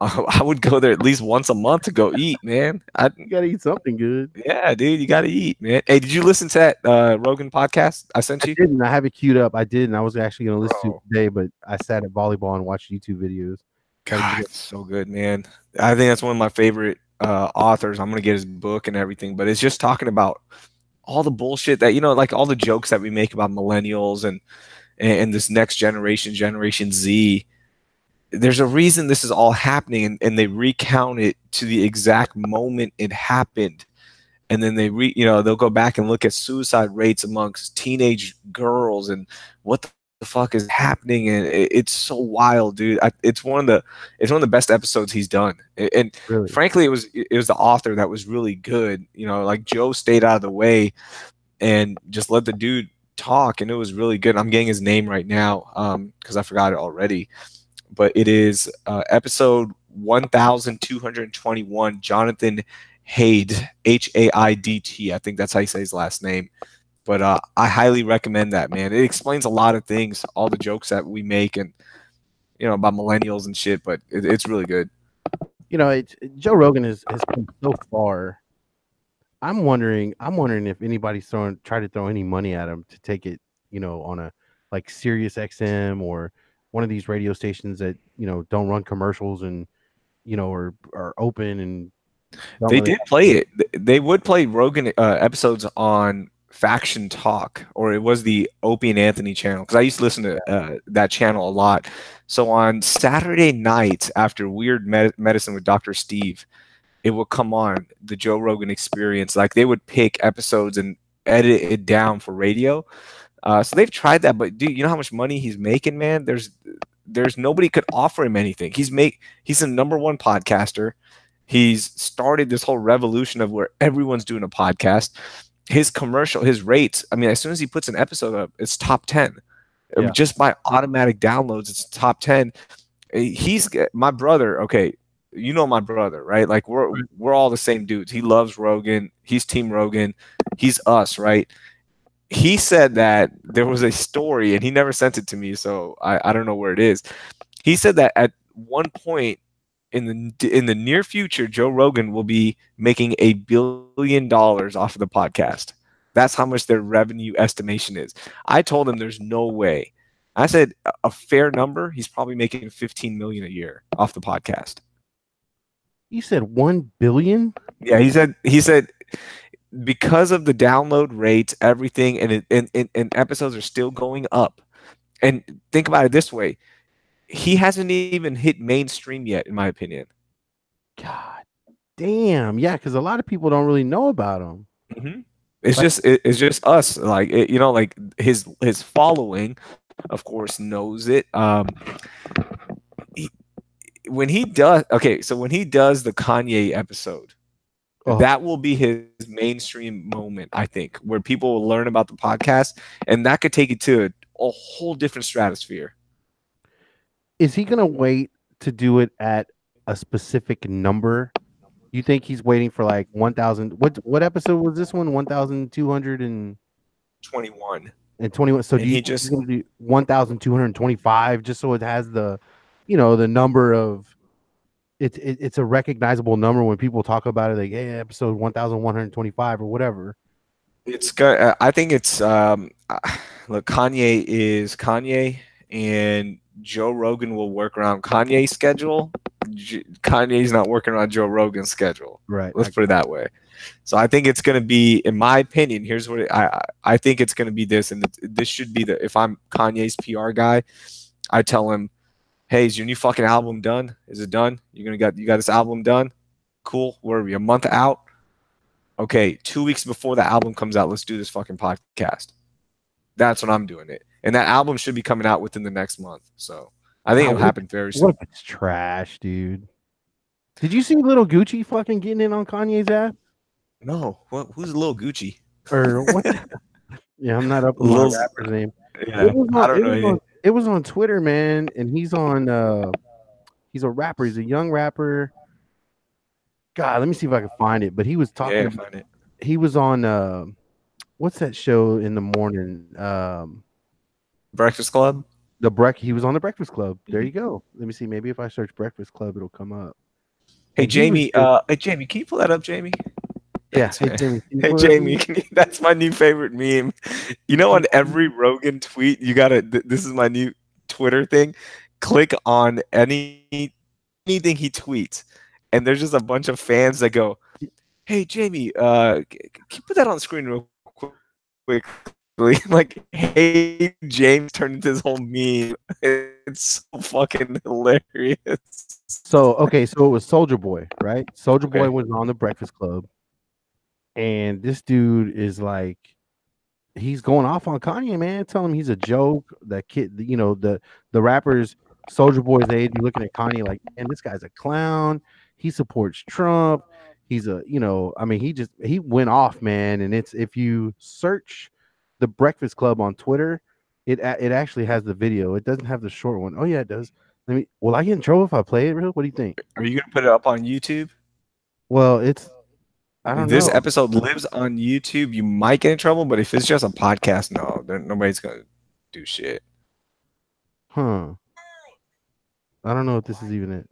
I would go there at least once a month to go eat, man. You gotta eat something good. Yeah, dude, you gotta eat, man. Hey, did you listen to that Rogan podcast I sent you? I didn't. I have it queued up. I did, and I was actually gonna listen to it today, but I sat at volleyball and watched YouTube videos. God, it's so good, man. I think that's one of my favorite authors. I'm gonna get his book and everything, but it's just talking about all the bullshit that, like all the jokes that we make about millennials and this next generation, Generation Z. There's a reason this is all happening, and they recount it to the exact moment it happened. And then they'll go back and look at suicide rates amongst teenage girls and what the fuck is happening. And it's so wild, dude. It's one of the best episodes he's done. And Really? frankly, it was the author that was really good. Like Joe stayed out of the way and just let the dude talk, and it was really good. I'm getting his name right now because I forgot it already. But it is episode 1221, Jonathan Haidt, Haidt. I think that's how you say his last name. But I highly recommend that, man. It explains a lot of things, all the jokes that we make, and about millennials and shit. But it's really good. Joe Rogan has come so far. I'm wondering if anybody's tried to throw any money at him to take it, on a like Sirius XM or one of these radio stations that don't run commercials and are open and they did play it. They would play Rogan episodes on Faction Talk, or it was the Opie and Anthony channel, because I used to listen to that channel a lot. So on Saturday nights after Weird Medicine with Dr. Steve, it would come on the Joe Rogan Experience. Like they would pick episodes and edit it down for radio. So they've tried that, but dude, you know how much money he's making, man? There's nobody could offer him anything. He's the #1 podcaster. He's started this whole revolution of where everyone's doing a podcast. His rates, I mean, as soon as he puts an episode up, it's top 10. Yeah. Just by automatic downloads, it's top 10. He's my brother. Okay, my brother, right? Like we're all the same dudes. He loves Rogan. He's Team Rogan. He's us, right? He said that there was a story, and he never sent it to me, so I don't know where it is. He said that at one point in the near future, Joe Rogan will be making $1 billion off of the podcast. That's how much their revenue estimation is. I told him there's no way. I said a fair number, he's probably making 15 million a year off the podcast. You said 1 billion? Yeah, he said because of the download rates, everything, and episodes are still going up. And think about it this way. He hasn't even hit mainstream yet, in my opinion. God damn. Yeah, because a lot of people don't really know about him. Mm-hmm. It's just us. Like, like his following, of course, knows it. When he does the Kanye episode, that will be his mainstream moment, I think, where people will learn about the podcast, and that could take it to a whole different stratosphere. Is he gonna wait to do it at a specific number? You think he's waiting for like 1,000? What episode was this one? 1,221 and 21. So do you think he's gonna do 1,225 just so it has the, the number of it's a recognizable number when people talk about it, like, hey, episode 1,125 or whatever. It's good. I think it's look, Kanye is Kanye, and Joe Rogan will work around Kanye's schedule. Kanye's not working around Joe Rogan's schedule. Right. Let's put it that way. So I think it's going to be, in my opinion, here's what I think it's going to be this, and this should be if I'm Kanye's PR guy, I tell him, hey, is your new fucking album done? Is it done? You got this album done? Cool. Where are we? A month out? Okay, 2 weeks before the album comes out, let's do this fucking podcast. That's when I'm doing it. And that album should be coming out within the next month. So I think it'll happen very soon. What if it's trash, dude? Did you see Little Gucci fucking getting in on Kanye's ass? No. Who's Lil Gucci? Or what? Yeah, I'm not up on the rapper's name. Yeah, I don't know. It was on Twitter, man, and he's a rapper. He's a young rapper. God, let me see if I can find it. But he was talking. Yeah, find it. He was on what's that show in the morning? Breakfast Club. He was on the Breakfast Club. There you go. Let me see. Maybe if I search Breakfast Club, it'll come up. Hey Jamie, can you pull that up, Jamie? Yeah. Hey Jamie. Hey Jamie, that's my new favorite meme. On every Rogan tweet, you gotta. This is my new Twitter thing. Click on anything he tweets, and there's just a bunch of fans that go, "Hey Jamie, can you put that on the screen real quick?" quickly. Like, hey, James turned into this whole meme. It's so fucking hilarious. So okay, so it was Soldier Boy, right? Soldier Boy Okay. was on the Breakfast Club, and this dude is like, he's going off on Kanye, man, telling him he's a joke. That kid, the rappers, Soldier Boy's age, be looking at Kanye like, man, this guy's a clown. He supports Trump. He's a, I mean, he went off, man. And it's, if you search the Breakfast Club on Twitter, it actually has the video. It doesn't have the short one. Oh yeah, it does. Will I get in trouble if I play it? Real? What do you think? Are you gonna put it up on YouTube? Well, I If don't this know. episode lives on YouTube, you might get in trouble. But if it's just a podcast, no, nobody's gonna do shit. Huh. I don't know if this is even it.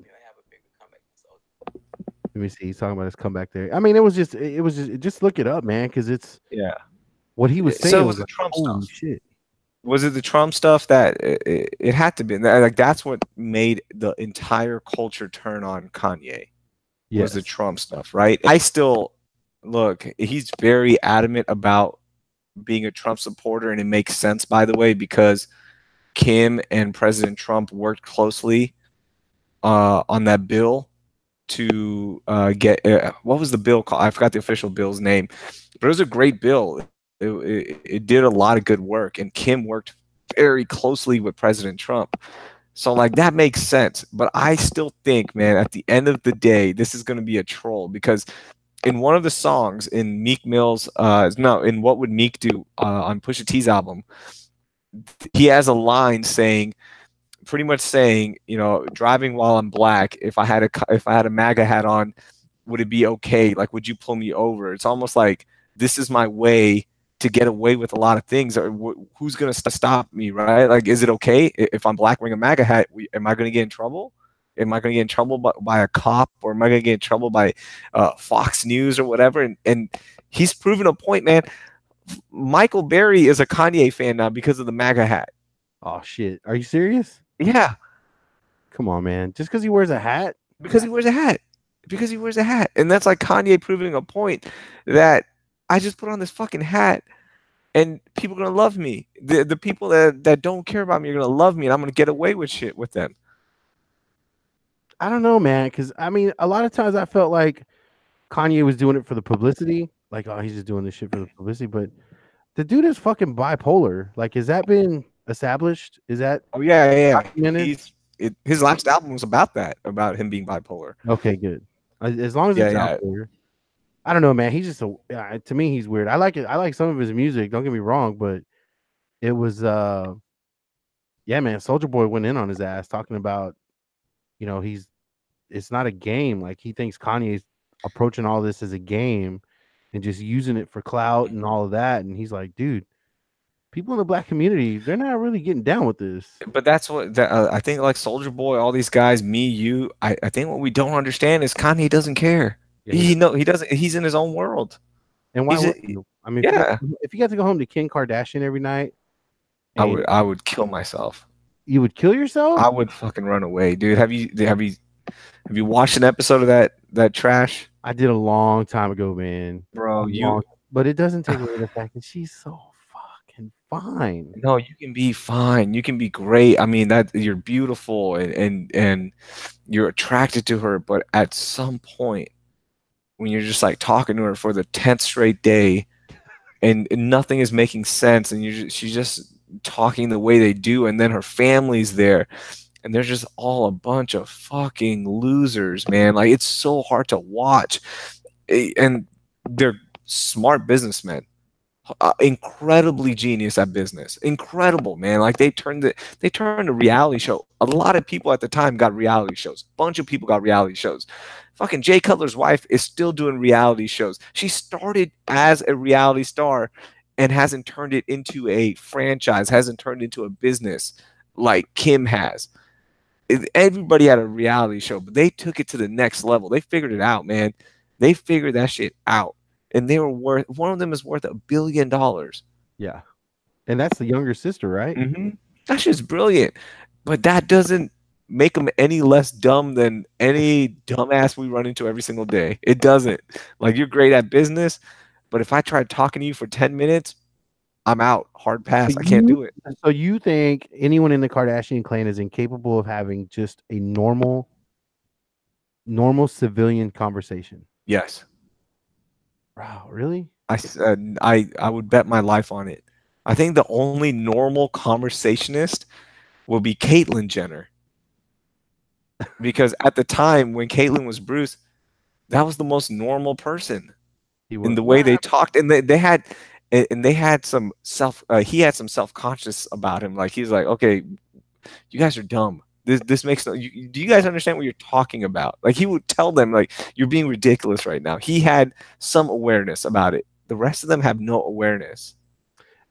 Let me see. He's talking about his comeback there. I mean, just look it up, man, because it's Yeah. what he was saying So was was the like, Trump holy stuff? shit. Was it the Trump stuff that it had to be? Like that's what made the entire culture turn on Kanye. Was the Yes. Trump stuff, right? I still look. He's very adamant about being a Trump supporter, and it makes sense, by the way, because Kim and President Trump worked closely on that bill to get what was the bill called? I forgot the official bill's name, but it was a great bill. It did a lot of good work, and Kim worked very closely with President Trump. So like that makes sense, but I still think, man, at the end of the day, this is going to be a troll because in one of the songs in Meek Mill's, no, in What Would Meek Do on Pusha T's album, he has a line saying, pretty much saying, driving while I'm black, if I had a MAGA hat on, would it be okay? Like, would you pull me over? It's almost like this is my way to get away with a lot of things. Or who's gonna stop me, right? Like, is it okay if I'm black wearing a MAGA hat? Am I gonna get in trouble? Am I gonna get in trouble by a cop, or am I gonna get in trouble by Fox News or whatever? And he's proven a point, man. Michael Berry is a Kanye fan now because of the MAGA hat. Oh shit. Are you serious? Yeah, Come on, man. Just because he wears a hat? because he wears a hat. Because he wears a hat. And that's like Kanye proving a point that I just put on this fucking hat and people are gonna love me. The people that don't care about me are gonna love me, and I'm gonna get away with shit with them. I don't know, man. Because I mean, a lot of times I felt like Kanye was doing it for the publicity. Like, oh, he's just doing this shit for the publicity. But the dude is fucking bipolar. Like, has that been established? Is that Oh yeah. documented? His last album was about that, about him being bipolar. Okay, good. As long as it's out there. I don't know, man. He's just to me, he's weird. I like it. I like some of his music. Don't get me wrong, but it was yeah, man. Soldier Boy went in on his ass talking about, it's not a game. Like, he thinks Kanye's approaching all this as a game and just using it for clout and all of that. And he's like, dude, people in the black community, they're not really getting down with this. But that's what I think. Like Soldier Boy, all these guys, me, you. I think what we don't understand is Kanye doesn't care. Yeah, He doesn't. He's in his own world. And why He's would you? I mean, yeah. if you got to go home to Kim Kardashian every night, I would kill myself. You would kill yourself? I would fucking run away, dude. Have you watched an episode of that trash? I did a long time ago, man. Bro, but it doesn't take away the fact that she's so fucking fine. No, you can be fine. You can be great. I mean, that you're beautiful and you're attracted to her, but at some point when you're just like talking to her for the 10th straight day and nothing is making sense and she's just talking the way they do, and then her family's there and they're just all a bunch of fucking losers, man. Like, it's so hard to watch. And they're smart businessmen, incredibly genius at business, incredible, man. Like, they turned a reality show. A lot of people at the time got reality shows. A bunch of people got reality shows. Fucking Jay Cutler's wife is still doing reality shows. She started as a reality star and hasn't turned it into a franchise, hasn't turned into a business like Kim has. Everybody had a reality show, but they took it to the next level. They figured it out, man. They figured that shit out. And they were one of them is worth $1 billion. Yeah. And that's the younger sister, right? Mm-hmm. That shit's brilliant. But that doesn't make them any less dumb than any dumbass we run into every single day. It doesn't. Like, you're great at business, but if I tried talking to you for 10 minutes, I'm out. Hard pass. So I can't do it. so you think anyone in the Kardashian clan is incapable of having just a normal civilian conversation? Yes. Wow, really? I would bet my life on it. I think the only normal conversationist will be Caitlyn Jenner, because at the time when Caitlyn was Bruce, that was the most normal person He in would. the way they talked, and they had some he had some self-conscious about him. Like he's like, okay, you guys are dumb. This makes no. Do you guys understand what you're talking about? Like he would tell them like you're being ridiculous right now. He had some awareness about it. The rest of them have no awareness.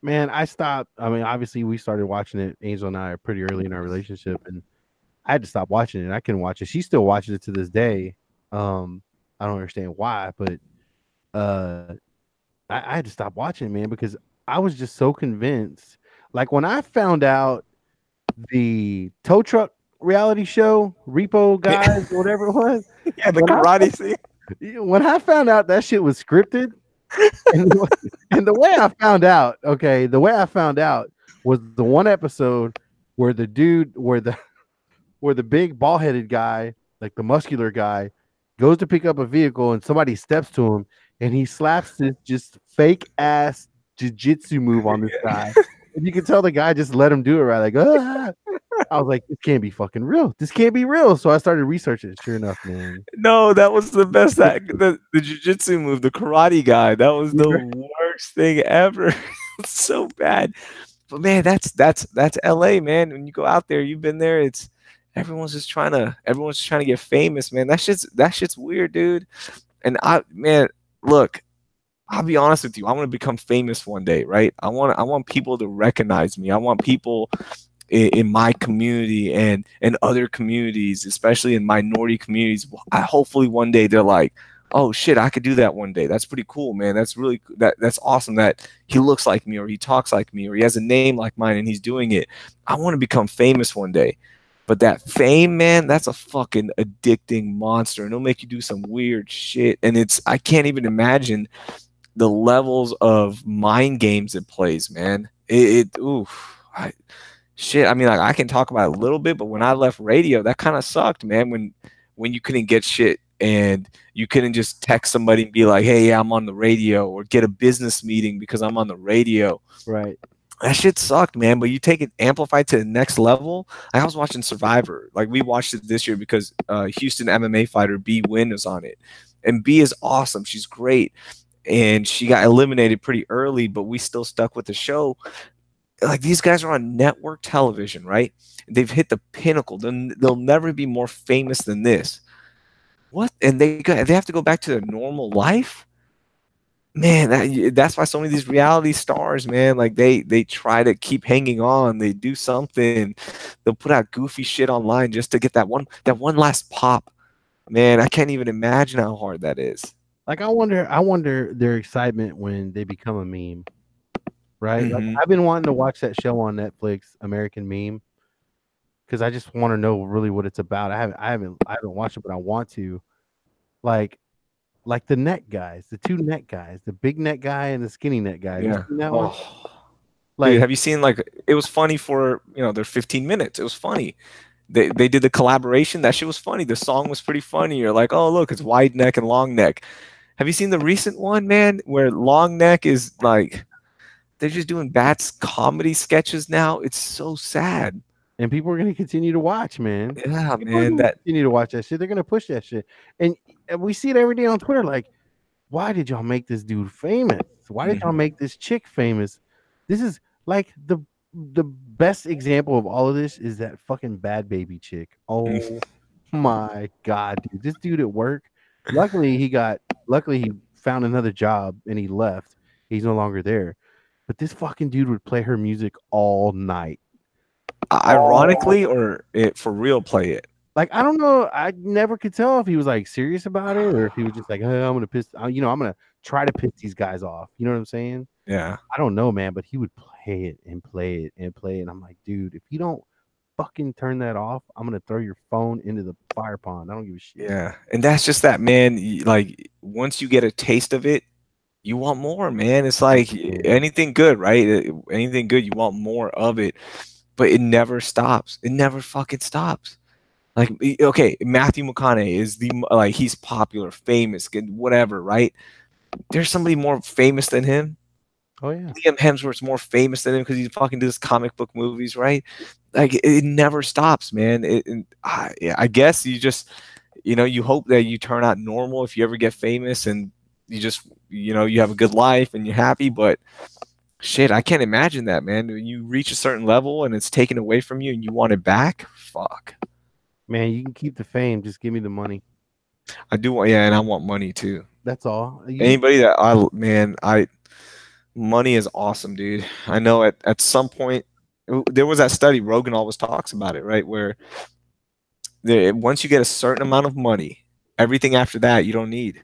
Man, I stopped. I mean, obviously, we started watching it. Angel and I are pretty early in our relationship, and I had to stop watching it. I couldn't watch it. She still watches it to this day. I don't understand why, but uh, I had to stop watching it, man, because I was just so convinced. Like when I found out the tow truck reality show, Repo Guys, whatever it was, Yeah, the when I karate scene. when I found out that shit was scripted, and and the way I found out, okay, the way I found out was the one episode where the dude, where the big bald headed guy, like the muscular guy, goes to pick up a vehicle and somebody steps to him and he slaps this just fake ass jujitsu move on this guy. And you can tell the guy just let him do it right. Like, ah. I was like, this can't be fucking real. This can't be real. So I started researching it. Sure enough, man. No, that was the best. That the jujitsu move, the karate guy. That was the worst thing ever. It's so bad. But man, that's LA, man. When you go out there, you've been there. It's everyone's just trying to get famous, man. That shit's weird, dude. And man, look, I'll be honest with you. I want to become famous one day, right? I want people to recognize me. I want people in my community and other communities, especially in minority communities. Hopefully one day they're like, oh shit, I could do that one day. That's pretty cool, man. That's awesome that he looks like me or he talks like me or he has a name like mine and he's doing it. I want to become famous one day. But that fame, man, that's a fucking addicting monster, and it'll make you do some weird shit. And I can't even imagine the levels of mind games it plays, man. Oof. Shit, I mean, like I can talk about it a little bit, but when I left radio, that kind of sucked, man. When you couldn't get shit and you couldn't just text somebody and be like, "Hey, yeah, I'm on the radio," or get a business meeting because I'm on the radio. Right. That shit sucked, man. But you take it amplified to the next level. Like, I was watching Survivor. Like we watched it this year because Houston MMA fighter B Win was on it, and B is awesome. She's great, and she got eliminated pretty early, but we still stuck with the show. Like these guys are on network television, right? They've hit the pinnacle. They'll never be more famous than this. What? And they have to go back to their normal life? Man, that's why so many of these reality stars, man, like they try to keep hanging on. They do something. They'll put out goofy shit online just to get that one last pop. Man, I can't even imagine how hard that is. Like I wonder their excitement when they become a meme. Right? Like Mhm. I've been wanting to watch that show on Netflix, American Meme, because I just want to know really what it's about. I haven't watched it, but I want to. Like the net guys, the two net guys, the big net guy and the skinny net guy. Have you Yeah. seen that one? Oh. Dude, Like, have you seen like it was funny for their 15 minutes. It was funny. They did the collaboration. That shit was funny. The song was pretty funny. You're like, oh look, it's wide neck and long neck. Have you seen the recent one, man, where long neck is like they're just doing bad comedy sketches now? It's so sad. and people are gonna continue to watch, man. Yeah, People are man. gonna continue to watch that shit. They're gonna push that shit, and we see it every day on Twitter. Like, why did y'all make this dude famous? Why did y'all make this chick famous? This is like the best example of all of this is that fucking Bad Baby chick. Oh my god, dude. This dude at work. Luckily he found another job and he left. He's no longer there. But this fucking dude would play her music all night. Ironically, or it for real play it. Like, I don't know. I never could tell if he was like serious about it or if he was just like, hey, I'm gonna piss. I'm gonna try to piss these guys off. You know what I'm saying? Yeah. I don't know, man. But he would play it and play it and play it. And I'm like, dude, if you don't fucking turn that off, I'm gonna throw your phone into the fire pond. I don't give a shit. Yeah. And that's just that, man. Like once you get a taste of it, you want more, man. It's like anything good, right? Anything good, you want more of it, but it never stops. It never fucking stops. Like, okay, Matthew McConaughey is like he's popular, famous, whatever, right? There's somebody more famous than him. Oh yeah. Liam Hemsworth's more famous than him because he fucking does comic book movies, right? Like it never stops, man. I guess you just, you hope that you turn out normal if you ever get famous and you just, you have a good life and you're happy. But shit, I can't imagine that, man. When you reach a certain level and it's taken away from you and you want it back, fuck. Man, you can keep the fame. Just give me the money. I do want, yeah, and I want money too. That's all. Anybody that money is awesome, dude. I know at some point there was that study, Rogan always talks about it, right? Where once you get a certain amount of money, everything after that you don't need.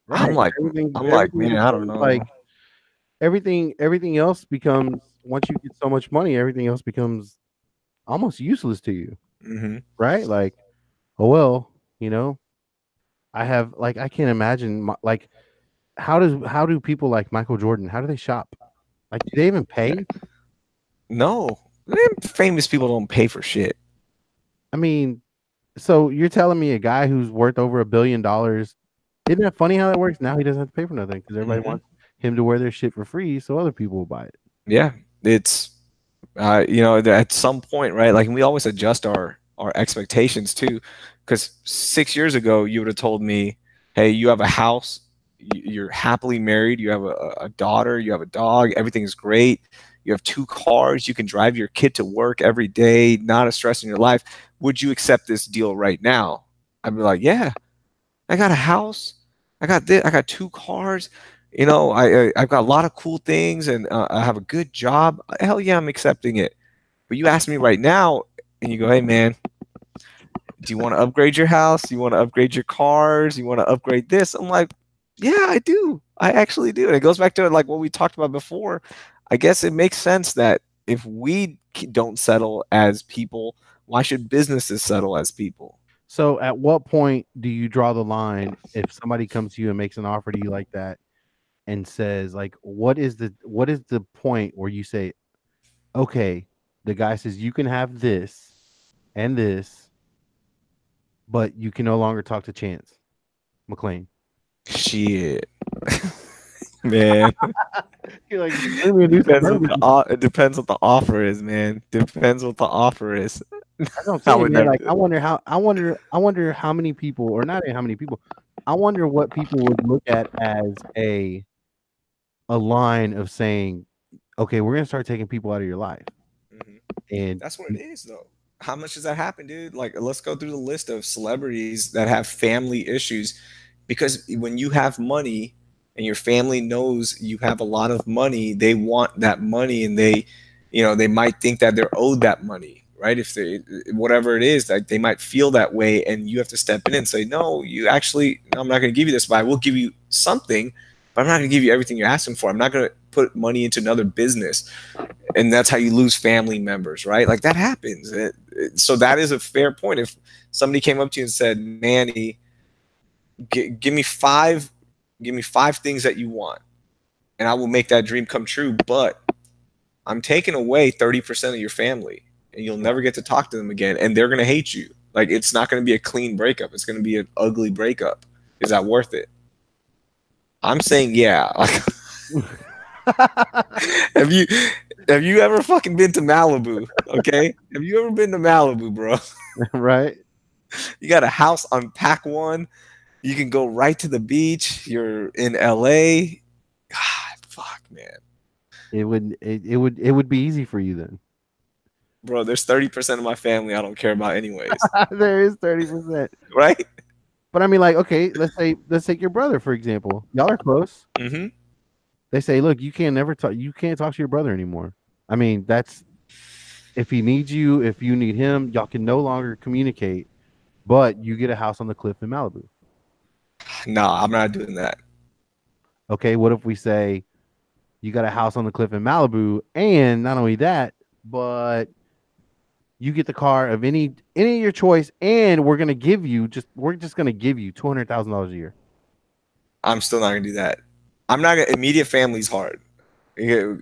Right. I'm like, man, I don't know. Like everything else becomes, once you get so much money, everything else becomes almost useless to you. Mm-hmm. Right? Like, oh well, I have, like, I can't imagine like how do people like Michael Jordan, how do they shop? Like, do they even pay? No, famous people don't pay for shit. I mean, so you're telling me a guy who's worth over $1 billion, isn't that funny how that works? Now he doesn't have to pay for nothing because everybody wants him to wear their shit for free, so other people will buy it. Yeah, it's at some point, right? Like, we always adjust our expectations too, because 6 years ago you would have told me, hey, you have a house, you're happily married, you have a daughter, you have a dog, everything's great, you have 2 cars, you can drive your kid to work every day, not a stress in your life. Would you accept this deal right now? I'd be like, yeah, I got a house, I got this, I got 2 cars, I've got a lot of cool things, and I have a good job. Hell yeah, I'm accepting it. But you ask me right now, and you go, hey man, do you want to upgrade your house? You want to upgrade your cars? You want to upgrade this? I'm like, yeah, I do. I actually do. And it goes back to like what we talked about before. I guess it makes sense that if we don't settle as people, why should businesses settle as people? So at what point do you draw the line if somebody comes to you and makes an offer to you like that and says, like, what is the point where you say, okay, the guy says you can have this and this, but you can no longer talk to Chance McClain? Shit. Man. You're like, it depends what the offer is, man. Depends what the offer is. That's what I'm saying, man. Like, I wonder how many people, or not how many people, I wonder what people would look at as a line of saying, okay, we're gonna start taking people out of your life. And that's what it is, though. How much does that happen, dude? Like, let's go through the list of celebrities that have family issues, because when you have money and your family knows you have a lot of money, they want that money, and they might think that they're owed that money, right? If they, whatever it is, that they might feel that way, and you have to step in and say, no, I'm not going to give you this, but I will give you something, but I'm not going to give you everything you're asking for. I'm not going to put money into another business. And that's how you lose family members, right? Like, that happens. So that is a fair point. If somebody came up to you and said, Manny, give me five things that you want, and I will make that dream come true, but I'm taking away 30% of your family, and you'll never get to talk to them again, and they're going to hate you. Like, it's not going to be a clean breakup. It's going to be an ugly breakup. Is that worth it? I'm saying, yeah. Have you ever fucking been to Malibu? Okay, have you ever been to Malibu, bro? Right. You got a house on Pac One. You can go right to the beach. You're in LA. God, fuck, man. It would be easy for you then, bro. There's 30% of my family I don't care about anyways. There is 30%, right? But I mean, like, okay, let's take your brother for example. Y'all are close. Mm-hmm. They say, look, you can't talk to your brother anymore. I mean, that's, if he needs you, if you need him, y'all can no longer communicate, but you get a house on the cliff in Malibu. No, I'm not doing that. Okay, what if we say you got a house on the cliff in Malibu, and not only that, but you get the car of any of your choice, and we're just gonna give you $200,000 a year. I'm still not gonna do that. I'm not gonna, immediate family's hard. Yeah,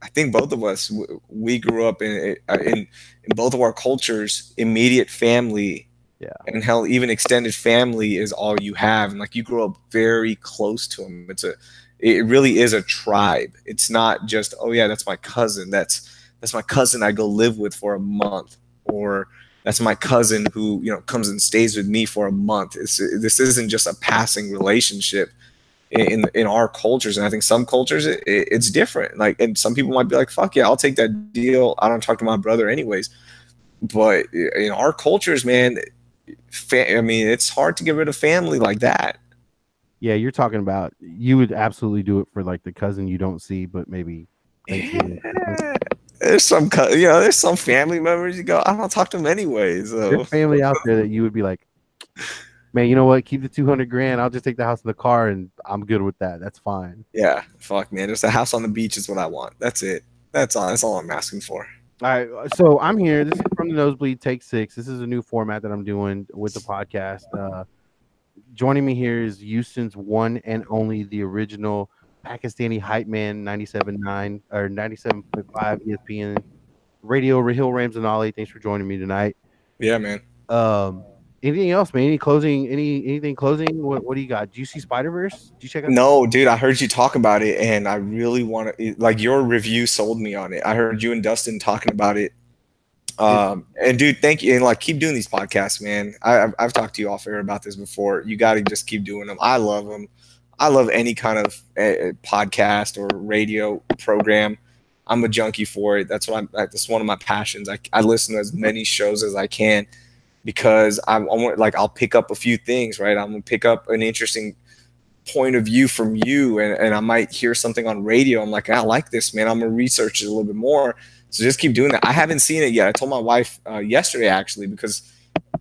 I think both of us we grew up in both of our cultures. Immediate family Yeah. and hell, even extended family is all you have, and like you grow up very close to them. It really is a tribe. It's not just, oh yeah, that's my cousin. That's my cousin I go live with for a month, or that's my cousin who comes and stays with me for a month. This isn't just a passing relationship in our cultures, and I think some cultures it's different. Like, and some people might be like, "Fuck yeah, I'll take that deal. I don't talk to my brother anyways." But in our cultures, man, I mean, it's hard to get rid of family like that. Yeah, you're talking about you would absolutely do it for like the cousin you don't see, but maybe Thanksgiving. Yeah. There's some, there's some family members you go, I don't talk to them anyways. There's So family out there that you would be like, man, you know what? Keep the 200 grand. I'll just take the house and the car, and I'm good with that. That's fine. yeah, fuck, man. Just a house on the beach is what I want. That's it. That's all. That's all I'm asking for. All right, so I'm here. This is from the Nosebleed Take 6. This is a new format that I'm doing with the podcast. Joining me here is Houston's one and only, the original Pakistani hype man, 97.9 or 97.5 ESPN radio, Raheel Ramzanali. Thanks for joining me tonight. Yeah, man. Anything else, man? Anything closing? What do you got? Do you see Spider-Verse? Did you check out? No, dude, I heard you talk about it, and I really want to. Like, your review sold me on it. I heard you and Dustin talking about it. And dude, thank you, and like, keep doing these podcasts, man. I've talked to you off air about this before. You got to just keep doing them. I love them. I love any kind of podcast or radio program. I'm a junkie for it. That's that's one of my passions. I listen to as many shows as I can, because I want, like, I'll pick up a few things, right? I'm gonna pick up an interesting point of view from you, and I might hear something on radio. I'm like, I like this, man. I'm gonna research it a little bit more. So just keep doing that. I haven't seen it yet. I told my wife yesterday, actually, because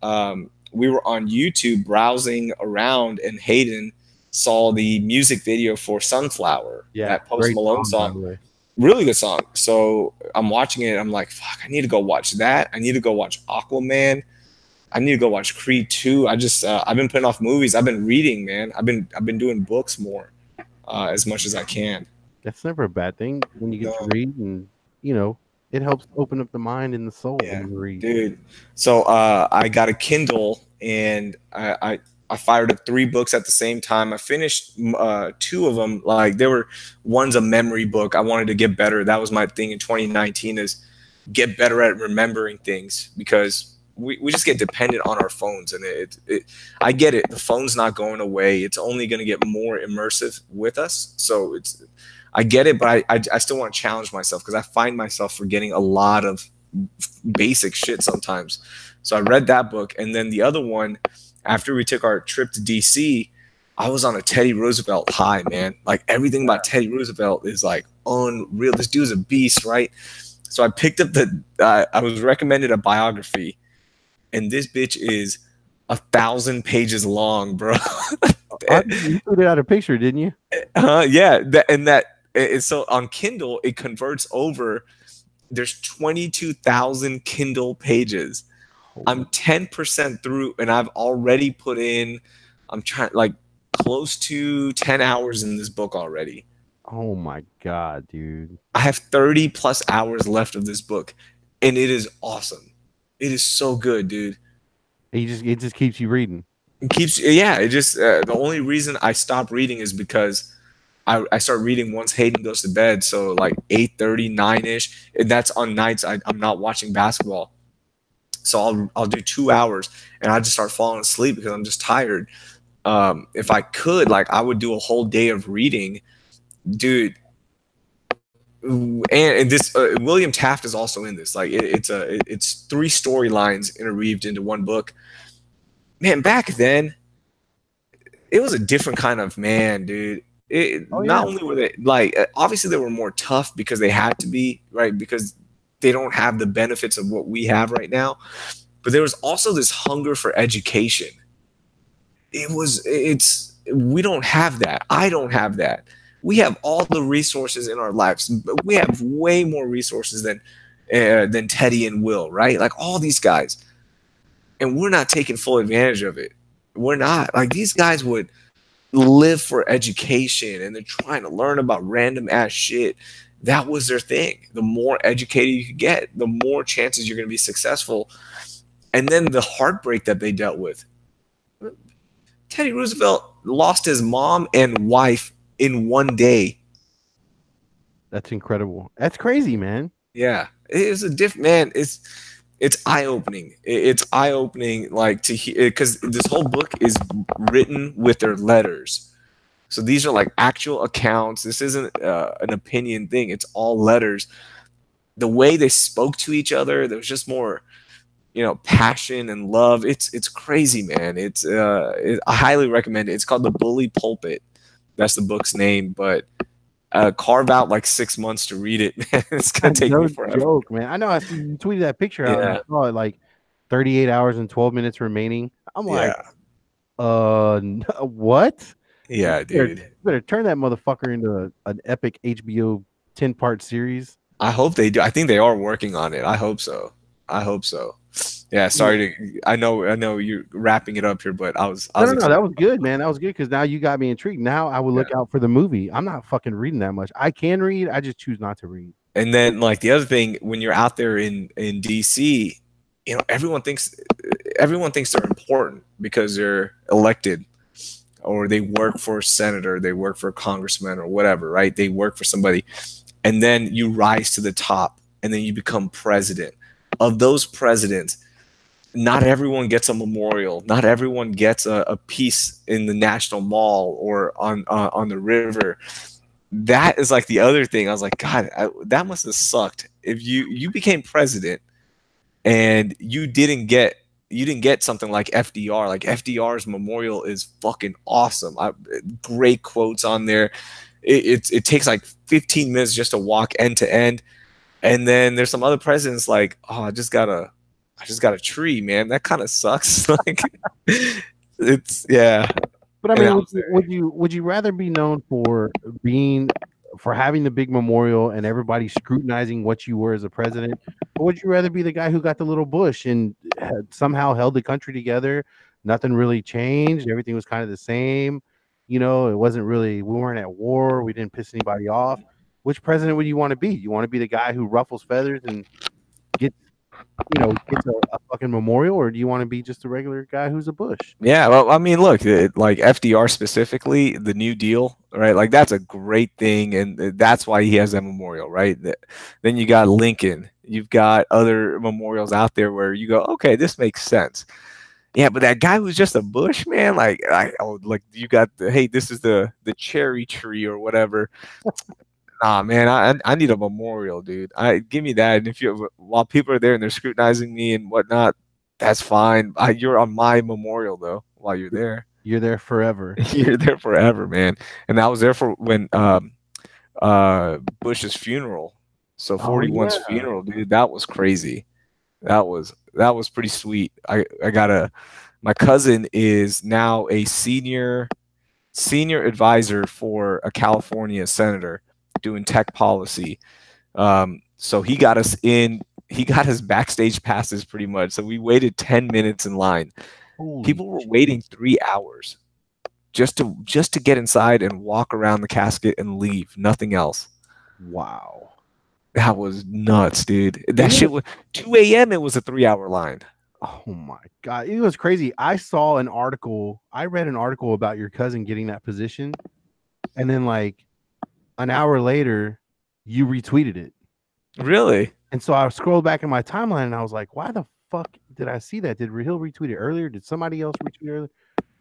we were on YouTube browsing around, and Hayden saw the music video for Sunflower, that Post Malone song. Really good song. So I'm watching it. I'm like, fuck, I need to go watch that. I need to go watch Aquaman. I need to go watch Creed 2. I've been putting off movies. I've been reading, man. I've been doing books more, as much as I can. That's never a bad thing when you get to read, and it helps open up the mind and the soul when you read. Dude. So I got a Kindle, and I fired up 3 books at the same time. I finished 2 of them. Like, one's a memory book. I wanted to get better. That was my thing in 2019, is get better at remembering things, because we just get dependent on our phones, and I get it. The phone's not going away. It's only going to get more immersive with us. So I get it, but I still want to challenge myself, because I find myself forgetting a lot of basic shit sometimes. So I read that book, and then the other one, after we took our trip to DC, I was on a Teddy Roosevelt high, man. Like, everything about Teddy Roosevelt is like unreal. This dude's a beast, right? So I picked up I was recommended a biography, and this bitch is 1,000 pages long, bro. You put it out a picture, didn't you? Yeah. So on Kindle, it converts over. There's 22,000 Kindle pages. I'm 10% through, and I've already put in, I'm trying, like, close to 10 hours in this book already. Oh my God, dude. I have 30 plus hours left of this book, and it is awesome. It is so good, dude. It just keeps you reading. It keeps, yeah. It just the only reason I stopped reading is because I start reading once Hayden goes to bed. So like 8:30, 9-ish, and that's on nights I'm not watching basketball. So I'll do 2 hours, and I just start falling asleep because I'm just tired. If I could, like, I would do a whole day of reading, dude. And this William Taft is also in this. Like, it's 3 storylines interweaved into one book. Man, back then, it was a different kind of man, dude. Not only were they, like, obviously they were more tough because they had to be, right? Because they don't have the benefits of what we have right now. But there was also this hunger for education. We don't have that. I don't have that. We have all the resources in our lives. We have way more resources than Teddy and Will, right? Like, all these guys. And we're not taking full advantage of it. We're not. Like, these guys would live for education and they're trying to learn about random ass shit. That was their thing. The more educated you could get, the more chances you're going to be successful. And then the heartbreak that they dealt with. Teddy Roosevelt lost his mom and wife in one day. That's incredible. That's crazy, man. Yeah, it was a different man. It's eye opening. It's eye opening, like to hear, because this whole book is written with their letters. So these are like actual accounts. This isn't an opinion thing. It's all letters. The way they spoke to each other, there was just more, passion and love. It's crazy, man. I highly recommend it. It's called The Bully Pulpit. That's the book's name, but carve out like 6 months to read it. It's gonna take No me forever. joke, man. I know. I see you tweeted that picture out. And I saw it like 38 hours and 12 minutes remaining. I'm like, no, what? Yeah, dude. You better turn that motherfucker into an epic HBO 10-part series. I hope they do. I think they are working on it. I hope so. Yeah, sorry I know you're wrapping it up here, but I was No, that was good, man. That was good because now you got me intrigued. Now I will look out for the movie. I'm not fucking reading that much. I can read, I just choose not to read. And then like the other thing, when you're out there in DC, everyone thinks they're important because they're elected or they work for a senator, they work for a congressman or whatever, right? They work for somebody. And then you rise to the top and then you become president. Of those presidents, not everyone gets a memorial. Not everyone gets a piece in the National Mall or on the river. That is like the other thing. I was like, God, that must have sucked. If you became president and you didn't get something like FDR. Like FDR's memorial is fucking awesome. Great quotes on there. It takes like 15 minutes just to walk end to end. And then there's some other presidents like, oh, I just got a tree, man. That kind of sucks. Like, it's yeah. But I mean, would you rather be known for having the big memorial and everybody scrutinizing what you were as a president, or would you rather be the guy who got the little bush and somehow held the country together? Nothing really changed. Everything was kind of the same. It wasn't really. We weren't at war. We didn't piss anybody off. Which president would you want to be? You want to be the guy who ruffles feathers and gets a fucking memorial, or do you want to be just a regular guy who's a bush? Yeah, well, I mean, look, like FDR specifically, the New Deal, right? Like that's a great thing, and that's why he has that memorial, right? Then you got Lincoln, you've got other memorials out there where you go, okay, this makes sense. Yeah, but that guy was just a bush, man. Like you got hey, this is the cherry tree or whatever. Nah, man, I need a memorial, dude. Give me that. And while people are there and they're scrutinizing me and whatnot, that's fine. You're on my memorial though. While you're there, you're there forever. You're there forever, man. And I was there for when Bush's funeral. So 41's funeral, dude. That was crazy. That was pretty sweet. My cousin is now a senior advisor for a California senator doing tech policy. So he got us backstage passes pretty much. So we waited 10 minutes in line. Holy People were waiting 3 hours just to get inside and walk around the casket and leave. Nothing else. Wow. That was nuts, dude. That shit was 2 a.m. It was a 3-hour line. Oh my God. It was crazy. I read an article about your cousin getting that position. And then like an hour later, you retweeted it. Really? And so I scrolled back in my timeline and I was like, why the fuck did I see that? Did Raheel retweet it earlier? Did somebody else retweet it earlier?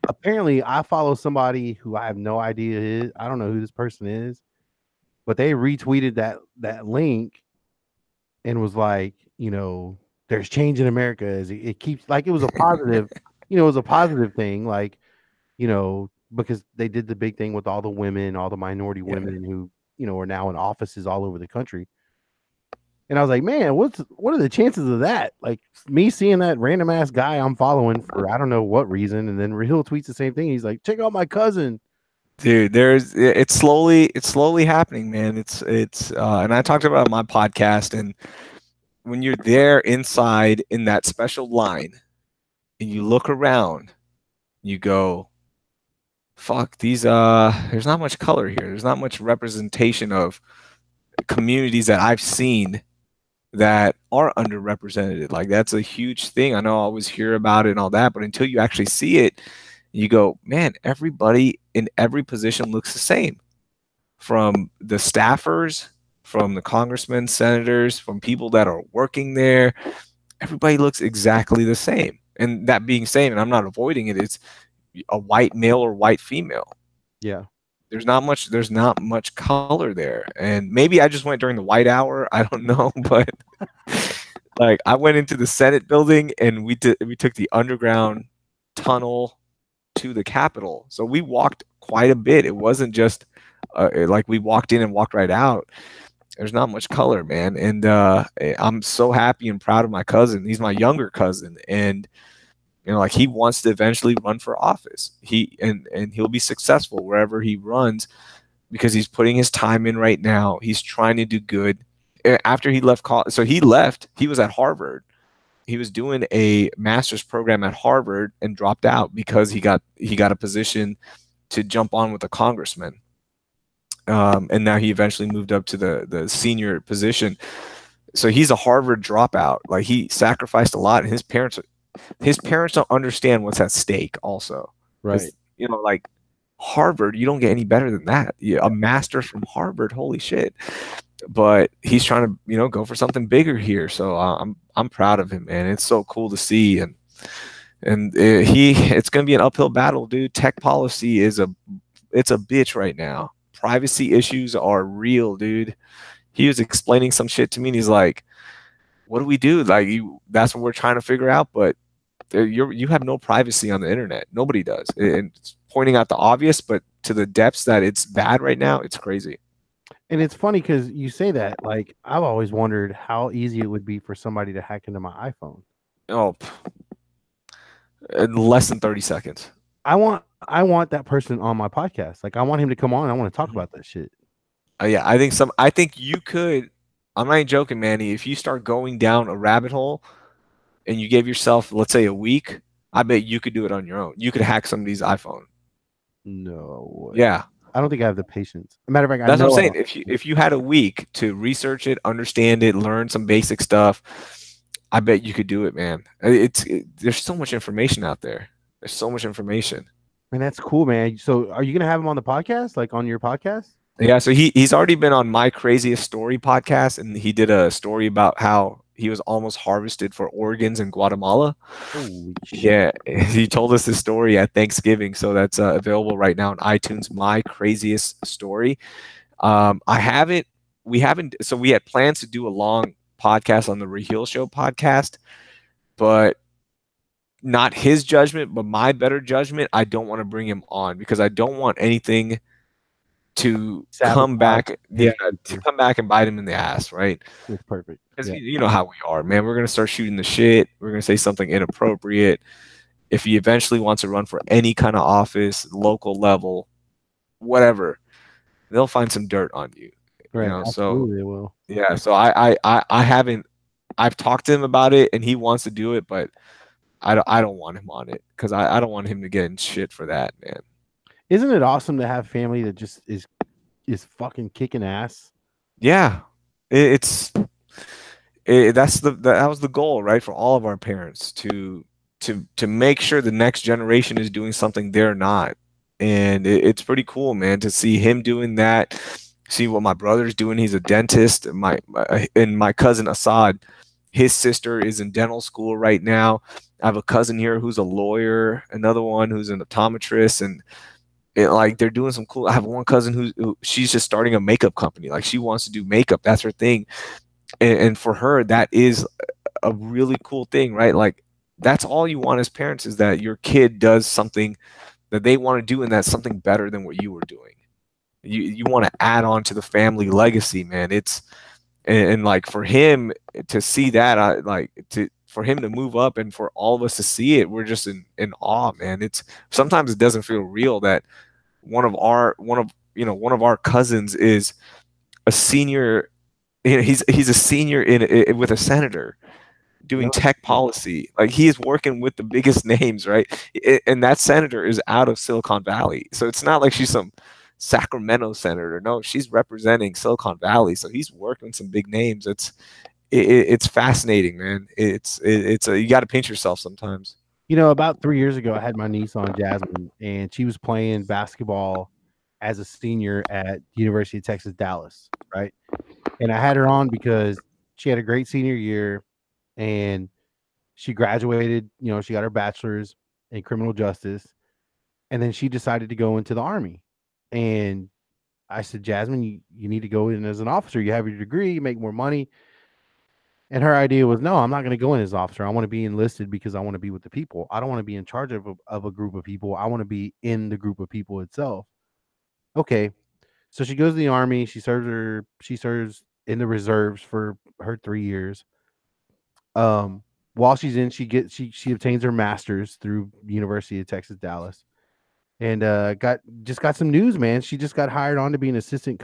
Apparently, I follow somebody who I have no idea is. I don't know who this person is, but they retweeted that link and was like, there's change in America as it keeps, like, it was a positive, it was a positive thing, like, because they did the big thing with all the women, all the minority women who, are now in offices all over the country. And I was like, man, what are the chances of that? Like me seeing that random ass guy I'm following for I don't know what reason, and then Raheel tweets the same thing. He's like, check out my cousin. Dude, it's slowly happening, man. It's and I talked about it on my podcast, and when you're there inside in that special line and you look around, you go, fuck these there's not much color here. There's not much representation of communities that I've seen that are underrepresented. Like that's a huge thing. I know I always hear about it and all that, but until you actually see it, you go, man, everybody in every position looks the same. From the staffers, from the congressmen, senators, from people that are working there, everybody looks exactly the same. And that being said, and I'm not avoiding it, it's a white male or white female. Yeah. There's not much color there. And maybe I just went during the white hour. I don't know, but like I went into the Senate building and we took the underground tunnel to the Capitol. So we walked quite a bit. It wasn't just like we walked in and walked right out. There's not much color, man. And I'm so happy and proud of my cousin. He's my younger cousin, and like he wants to eventually run for office. And he'll be successful wherever he runs because he's putting his time in right now. He's trying to do good. After he left college, so he left. He was at Harvard. He was doing a master's program at Harvard and dropped out because he got a position to jump on with a congressman. And now he eventually moved up to the senior position. So he's a Harvard dropout. Like he sacrificed a lot, and his parents don't understand what's at stake. Also, Right. Like Harvard, you don't get any better than that. A master's from Harvard, holy shit. But he's trying to go for something bigger here. So I'm proud of him, man. It's so cool to see, and it's gonna be an uphill battle, dude. Tech policy it's a bitch right now. Privacy issues are real, dude. He was explaining some shit to me, and he's like, "What do we do? Like, that's what we're trying to figure out, but you have no privacy on the internet. Nobody does." And it's pointing out the obvious, but to the depths that it's bad right now, it's crazy. And it's funny because you say that. Like, I've always wondered how easy it would be for somebody to hack into my iPhone. Oh, in less than 30 seconds. I want that person on my podcast. Like, I want him to come on. I want to talk about that shit. Yeah, I think you could. I'm not even joking, Manny. If you start going down a rabbit hole and you give yourself, let's say, a week, I bet you could do it on your own. You could hack somebody's iPhone. No. Yeah. I don't think I have the patience. As a matter of fact, That's what I'm saying. If you had a week to research it, understand it, learn some basic stuff, I bet you could do it, man. There's so much information out there. There's so much information. Man, that's cool, man. So are you gonna have him on the podcast? Like on your podcast? Yeah, so he's already been on My Craziest Story podcast, and he did a story about how he was almost harvested for organs in Guatemala. Holy shit. Yeah, he told us this story at Thanksgiving, so that's available right now on iTunes. My Craziest Story. We haven't. So we had plans to do a long podcast on the Raheel Show podcast, but not his judgment, but my better judgment. I don't want to bring him on because I don't want anything to come back and bite him in the ass, right? It's perfect. Because you know how we are, man. We're gonna start shooting the shit. We're gonna say something inappropriate. If he eventually wants to run for any kind of office, local level, whatever, they'll find some dirt on you. Right. Absolutely, So they will. yeah. So I haven't. I've talked to him about it, and he wants to do it, but I don't want him on it because I don't want him to get in shit for that, man. Isn't it awesome to have family that just is fucking kicking ass? Yeah, that was the goal, right, for all of our parents to make sure the next generation is doing something they're not, and it's pretty cool, man, to see him doing that. See what my brother's doing. He's a dentist. And my cousin Assad, his sister is in dental school right now. I have a cousin here who's a lawyer, another one who's an optometrist, and like they're doing some cool. I have one cousin who she's just starting a makeup company. Like she wants to do makeup. That's her thing. And for her, that is a really cool thing, right? Like that's all you want as parents is that your kid does something that they want to do and that's something better than what you were doing. You want to add on to the family legacy, man. And like for him to see that, for him to move up and for all of us to see it, we're just in awe, man. Sometimes it doesn't feel real that one of our cousins is a senior. He's a senior with a senator. doing No, tech policy. Like he is working with the biggest names, right? And that senator is out of Silicon Valley, so it's not like she's some Sacramento senator. No, she's representing Silicon Valley, so he's working with some big names. It's fascinating, man. It's you got to pinch yourself sometimes. you know, about 3 years ago, I had my niece on, Jasmine, and she was playing basketball as a senior at University of Texas, Dallas, right? And I had her on because she had a great senior year, and she graduated. You know, she got her bachelor's in criminal justice, and then she decided to go into the army. And I said, Jasmine, you need to go in as an officer. You have your degree, you make more money. And her idea was, no, I'm not going to go in as officer. I want to be enlisted because I want to be with the people. I don't want to be in charge of a group of people. I want to be in the group of people itself. Okay. So she goes to the army. She serves in the reserves for her 3 years. While she's in, she obtains her master's through University of Texas, Dallas. And got some news, man. She just got hired on to be an assistant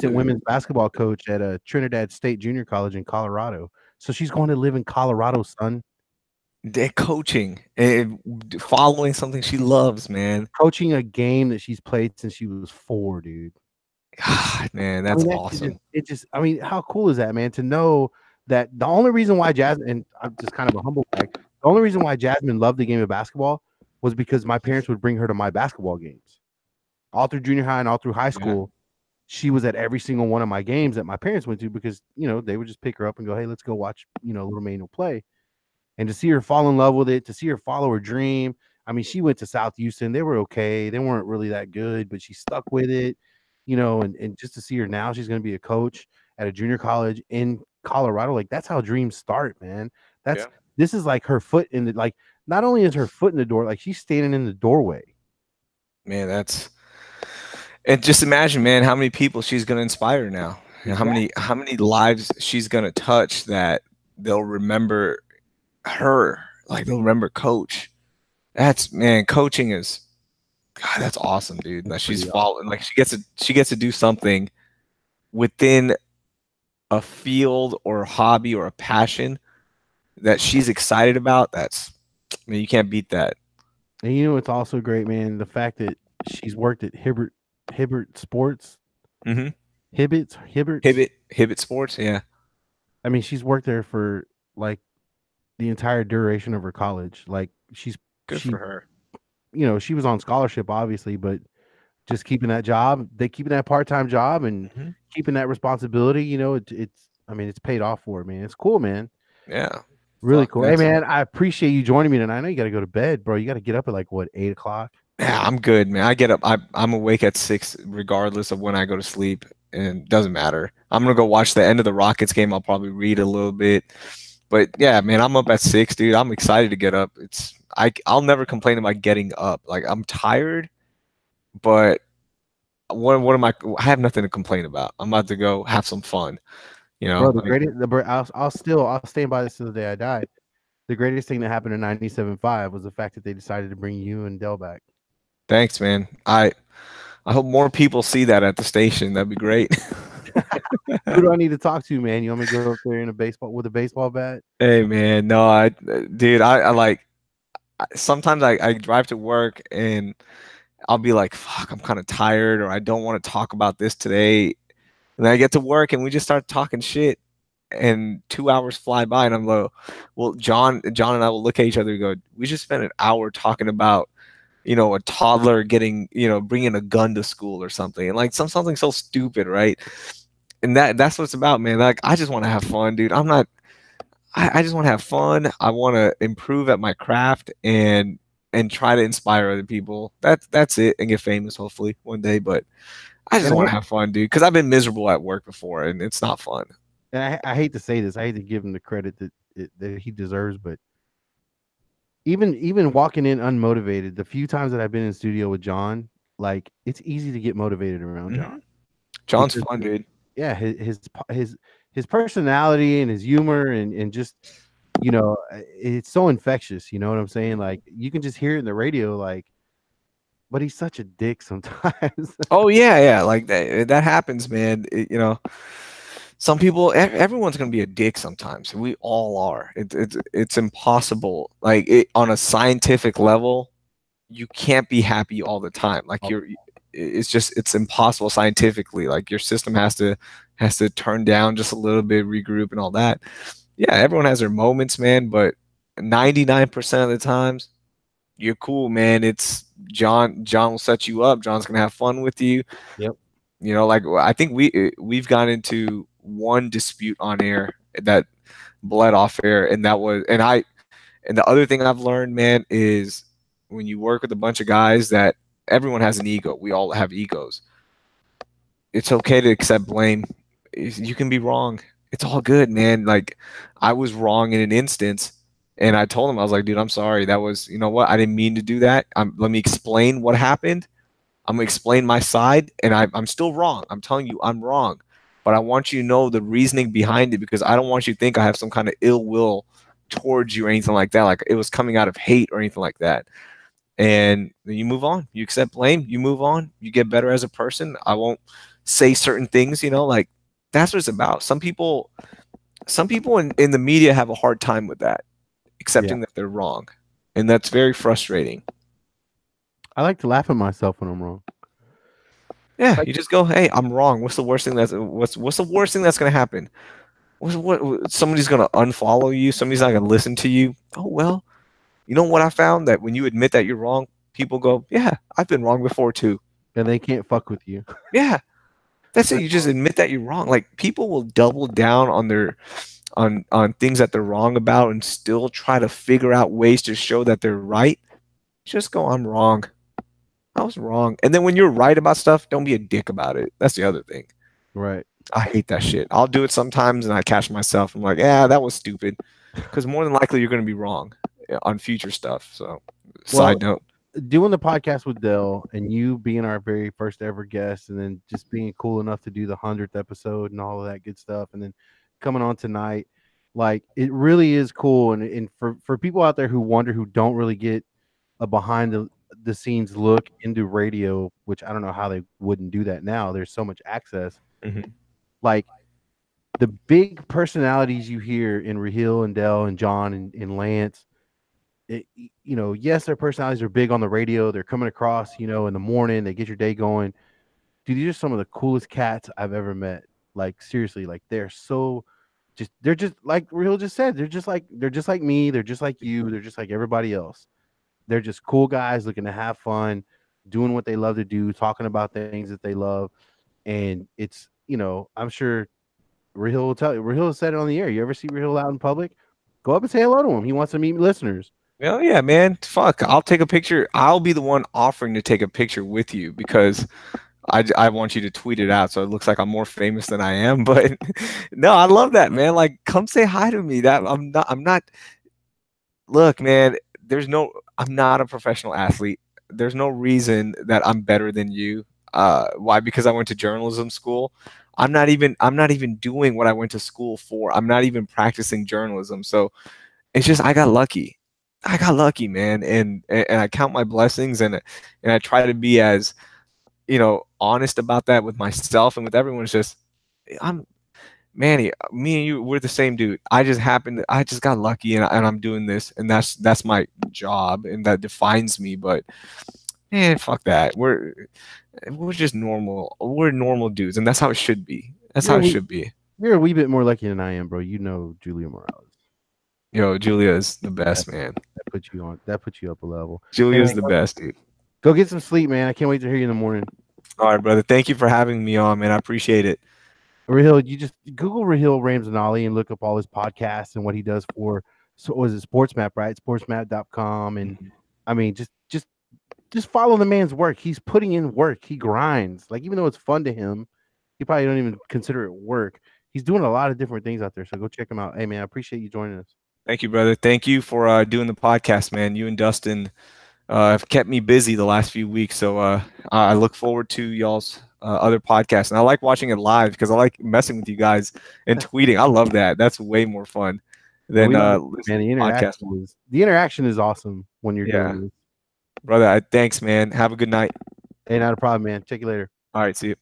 women's basketball coach at a Trinidad State Junior College in Colorado. So she's going to live in Colorado, son. They're coaching and following something she loves, man. Coaching a game that she's played since she was 4, dude. God, man, I that's mean, awesome. I mean, how cool is that, man? To know that the only reason why Jasmine, and I'm just kind of a humble brag, the only reason why Jasmine loved the game of basketball was because my parents would bring her to my basketball games. All through junior high and all through high school, she was at every single one of my games that my parents went to because, you know, they would just pick her up and go, hey, let's go watch, you know, little Manuel play. And to see her fall in love with it, to see her follow her dream. I mean, she went to South Houston. They were okay. They weren't really that good, but she stuck with it, you know, and just to see her now, she's going to be a coach at a junior college in Colorado. Like, that's how dreams start, man. This is like her foot in the, like, not only is her foot in the door, like she's standing in the doorway. Man, and just imagine, man, how many people she's gonna inspire now. You know, how many lives she's gonna touch that they'll remember her, like they'll remember Coach. That's, man, coaching is, God, that's awesome, dude. That she's following, like she gets to do something within a field or a hobby or a passion that she's excited about. That's, I mean, you can't beat that. And you know what's also great, man? The fact that she's worked at Hibbert Sports. Mm-hmm. Hibbert Sports, yeah. I mean, she's worked there for like the entire duration of her college. Like she's good for her. You know, she was on scholarship, obviously, but just keeping that job, keeping that part-time job and keeping that responsibility, you know, it's I mean, it's paid off for her, man. It's cool, man. Yeah. Really cool. Hey, man, I appreciate you joining me tonight. I know you got to go to bed, bro. You got to get up at like, what, 8 o'clock? Yeah, I'm good, man. I get up. I'm awake at 6 regardless of when I go to sleep, and it doesn't matter. I'm going to go watch the end of the Rockets game. I'll probably read a little bit. But, yeah, man, I'm up at 6, dude. I'm excited to get up. I'll never complain about getting up. Like, I'm tired, but what am I have nothing to complain about. I'm about to go have some fun. You know, bro, I'll stand by this to the day I die. The greatest thing that happened in 97.5 was the fact that they decided to bring you and Dell back. Thanks, man. I hope more people see that at the station. That'd be great. Who do I need to talk to, man? You want me to go up there with a baseball bat? Hey, man, no, I like. Sometimes I drive to work and I'll be like, fuck, I'm kind of tired, or I don't want to talk about this today. And then I get to work and we just start talking shit, and 2 hours fly by, and I'm like, well, John and I will look at each other and go, we just spent an hour talking about, you know, a toddler getting, you know, bringing a gun to school or something, and like something so stupid, right? And that's what it's about, man. Like, I just want to have fun, dude. I just want to have fun. I want to improve at my craft and try to inspire other people. That's it, and get famous hopefully one day. But I just want to have fun, dude, because I've been miserable at work before, and it's not fun. And I hate to say this, I hate to give him the credit that he deserves, but even walking in unmotivated, the few times that I've been in studio with John, like, it's easy to get motivated around John. John's fun, dude. Yeah, his personality and his humor and just, you know, it's so infectious. You know what I'm saying? Like, you can just hear it in the radio, like, but he's such a dick sometimes. Oh yeah, like that happens, man. You know, some people, everyone's gonna be a dick sometimes. We all are. It's impossible. Like on a scientific level, you can't be happy all the time. Like it's just it's impossible scientifically. Like your system has to turn down just a little bit, regroup, and all that. Yeah, everyone has their moments, man. But 99% of the times, you're cool, man. It's John. John will set you up. John's gonna have fun with you. Yep. You know, like I think we've gone into one dispute on air that bled off air, and that was and the other thing I've learned, man, is when you work with a bunch of guys that everyone has an ego. We all have egos. It's okay to accept blame. You can be wrong. It's all good, man. Like I was wrong in an instance, and I told him I was like, dude, I'm sorry. That was, you know what? I didn't mean to do that. Let me explain what happened. I'm gonna explain my side, and I'm still wrong. I'm telling you, I'm wrong. But I want you to know the reasoning behind it because I don't want you to think I have some kind of ill will towards you or anything like that. Like it was coming out of hate or anything like that. And then you move on. You accept blame. You move on. You get better as a person. I won't say certain things. You know, like that's what it's about. Some people in the media have a hard time with that, Yeah. accepting that they're wrong, and that's very frustrating. I like to laugh at myself when I'm wrong. Yeah, Like, you just go, "Hey, I'm wrong. What's the worst thing what's the worst thing that's gonna happen? What somebody's gonna unfollow you. Somebody's not gonna listen to you. Oh well, you know what I found that when you admit that you're wrong, people go, yeah, I've been wrong before too. and they can't fuck with you. Yeah, that's it. You just admit that you're wrong. Like people will double down on their on things that they're wrong about and still try to figure out ways to show that they're right. Just go, I'm wrong. I was wrong. And then when you're right about stuff, don't be a dick about it. That's the other thing. Right. I hate that shit. I'll do it sometimes and I catch myself. I'm like, yeah, that was stupid. Because more than likely you're going to be wrong on future stuff. So, Well, side note. doing the podcast with Dell and you being our very first ever guest, and then just being cool enough to do the 100th episode and all of that good stuff, and then coming on tonight, like it really is cool. And for people out there who wonder, who don't really get a behind the scenes look into radio, which I don't know how they wouldn't do that now. There's so much access. Mm-hmm. Like the big personalities you hear in Raheel and Dell and John and Lance, yes, their personalities are big on the radio. They're coming across, in the morning. They get your day going. Dude, these are some of the coolest cats I've ever met. Like seriously, like they're just like Raheel just said. They're just like me. They're just like you. They're just like everybody else. They're just cool guys looking to have fun, doing what they love to do, talking about things that they love. And it's, I'm sure Raheel will tell you. Raheel said it on the air. You ever see Raheel out in public? Go up and say hello to him. He wants to meet listeners. Well, yeah, man. Fuck. I'll take a picture. I'll be the one offering to take a picture with you because I want you to tweet it out so it looks like I'm more famous than I am. But no, I love that, man. Like, come say hi to me. That I'm not. Look, man. I'm not a professional athlete. There's no reason that I'm better than you. Why? Because I went to journalism school. I'm not even doing what I went to school for. I'm not even practicing journalism. So it's just I got lucky. I got lucky, man, and I count my blessings and I try to be as honest about that with myself and with everyone. It's just I'm Manny, me and you, we're the same dude. I just got lucky and I'm doing this and that's my job and that defines me. But man, fuck that. We're just normal. We're normal dudes, and that's how it should be. That's how You're a it wee, should be. you're a wee bit more lucky than I am, bro. You know Julia Morales. Yo, Julia is the That, best, man. that puts you up a level. Hey, Julia man, is the best, dude. go get some sleep, man. I can't wait to hear you in the morning. All right, brother. Thank you for having me on, man. I appreciate it. Raheel, you just Google Raheel Ramzanali and look up all his podcasts and what he does for. So was it SportsMap, right? SportsMap.com. And I mean, just follow the man's work. He's putting in work. He grinds. Like, even though it's fun to him, he probably don't even consider it work. He's doing a lot of different things out there. So go check him out. Hey, man, I appreciate you joining us. Thank you, brother. Thank you for doing the podcast, man. You and Dustin have kept me busy the last few weeks, so I look forward to y'all's other podcasts. And I like watching it live because I like messing with you guys and tweeting. I love that. That's way more fun than Man, listening to podcasts. the interaction is awesome when you're Yeah, doing this. brother. Thanks, man. Have a good night. Hey, not a problem, man. Check you later. All right, see you.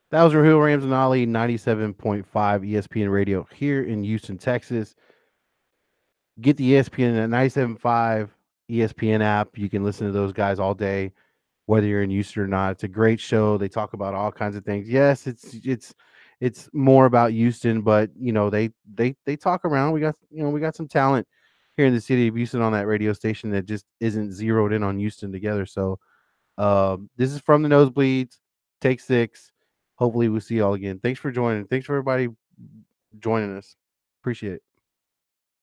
That was Raheel Ramzanali, 97.5 ESPN radio here in Houston, Texas. Get the ESPN at 97.5 ESPN app. You can listen to those guys all day, whether you're in Houston or not. It's a great show. They talk about all kinds of things. Yes, it's more about Houston, but they talk around. We got some talent here in the city of Houston on that radio station that just isn't zeroed in on Houston together. So this is from the Nosebleeds. Take 6. Hopefully we'll see you all again. Thanks for joining. Thanks for everybody joining us. Appreciate it.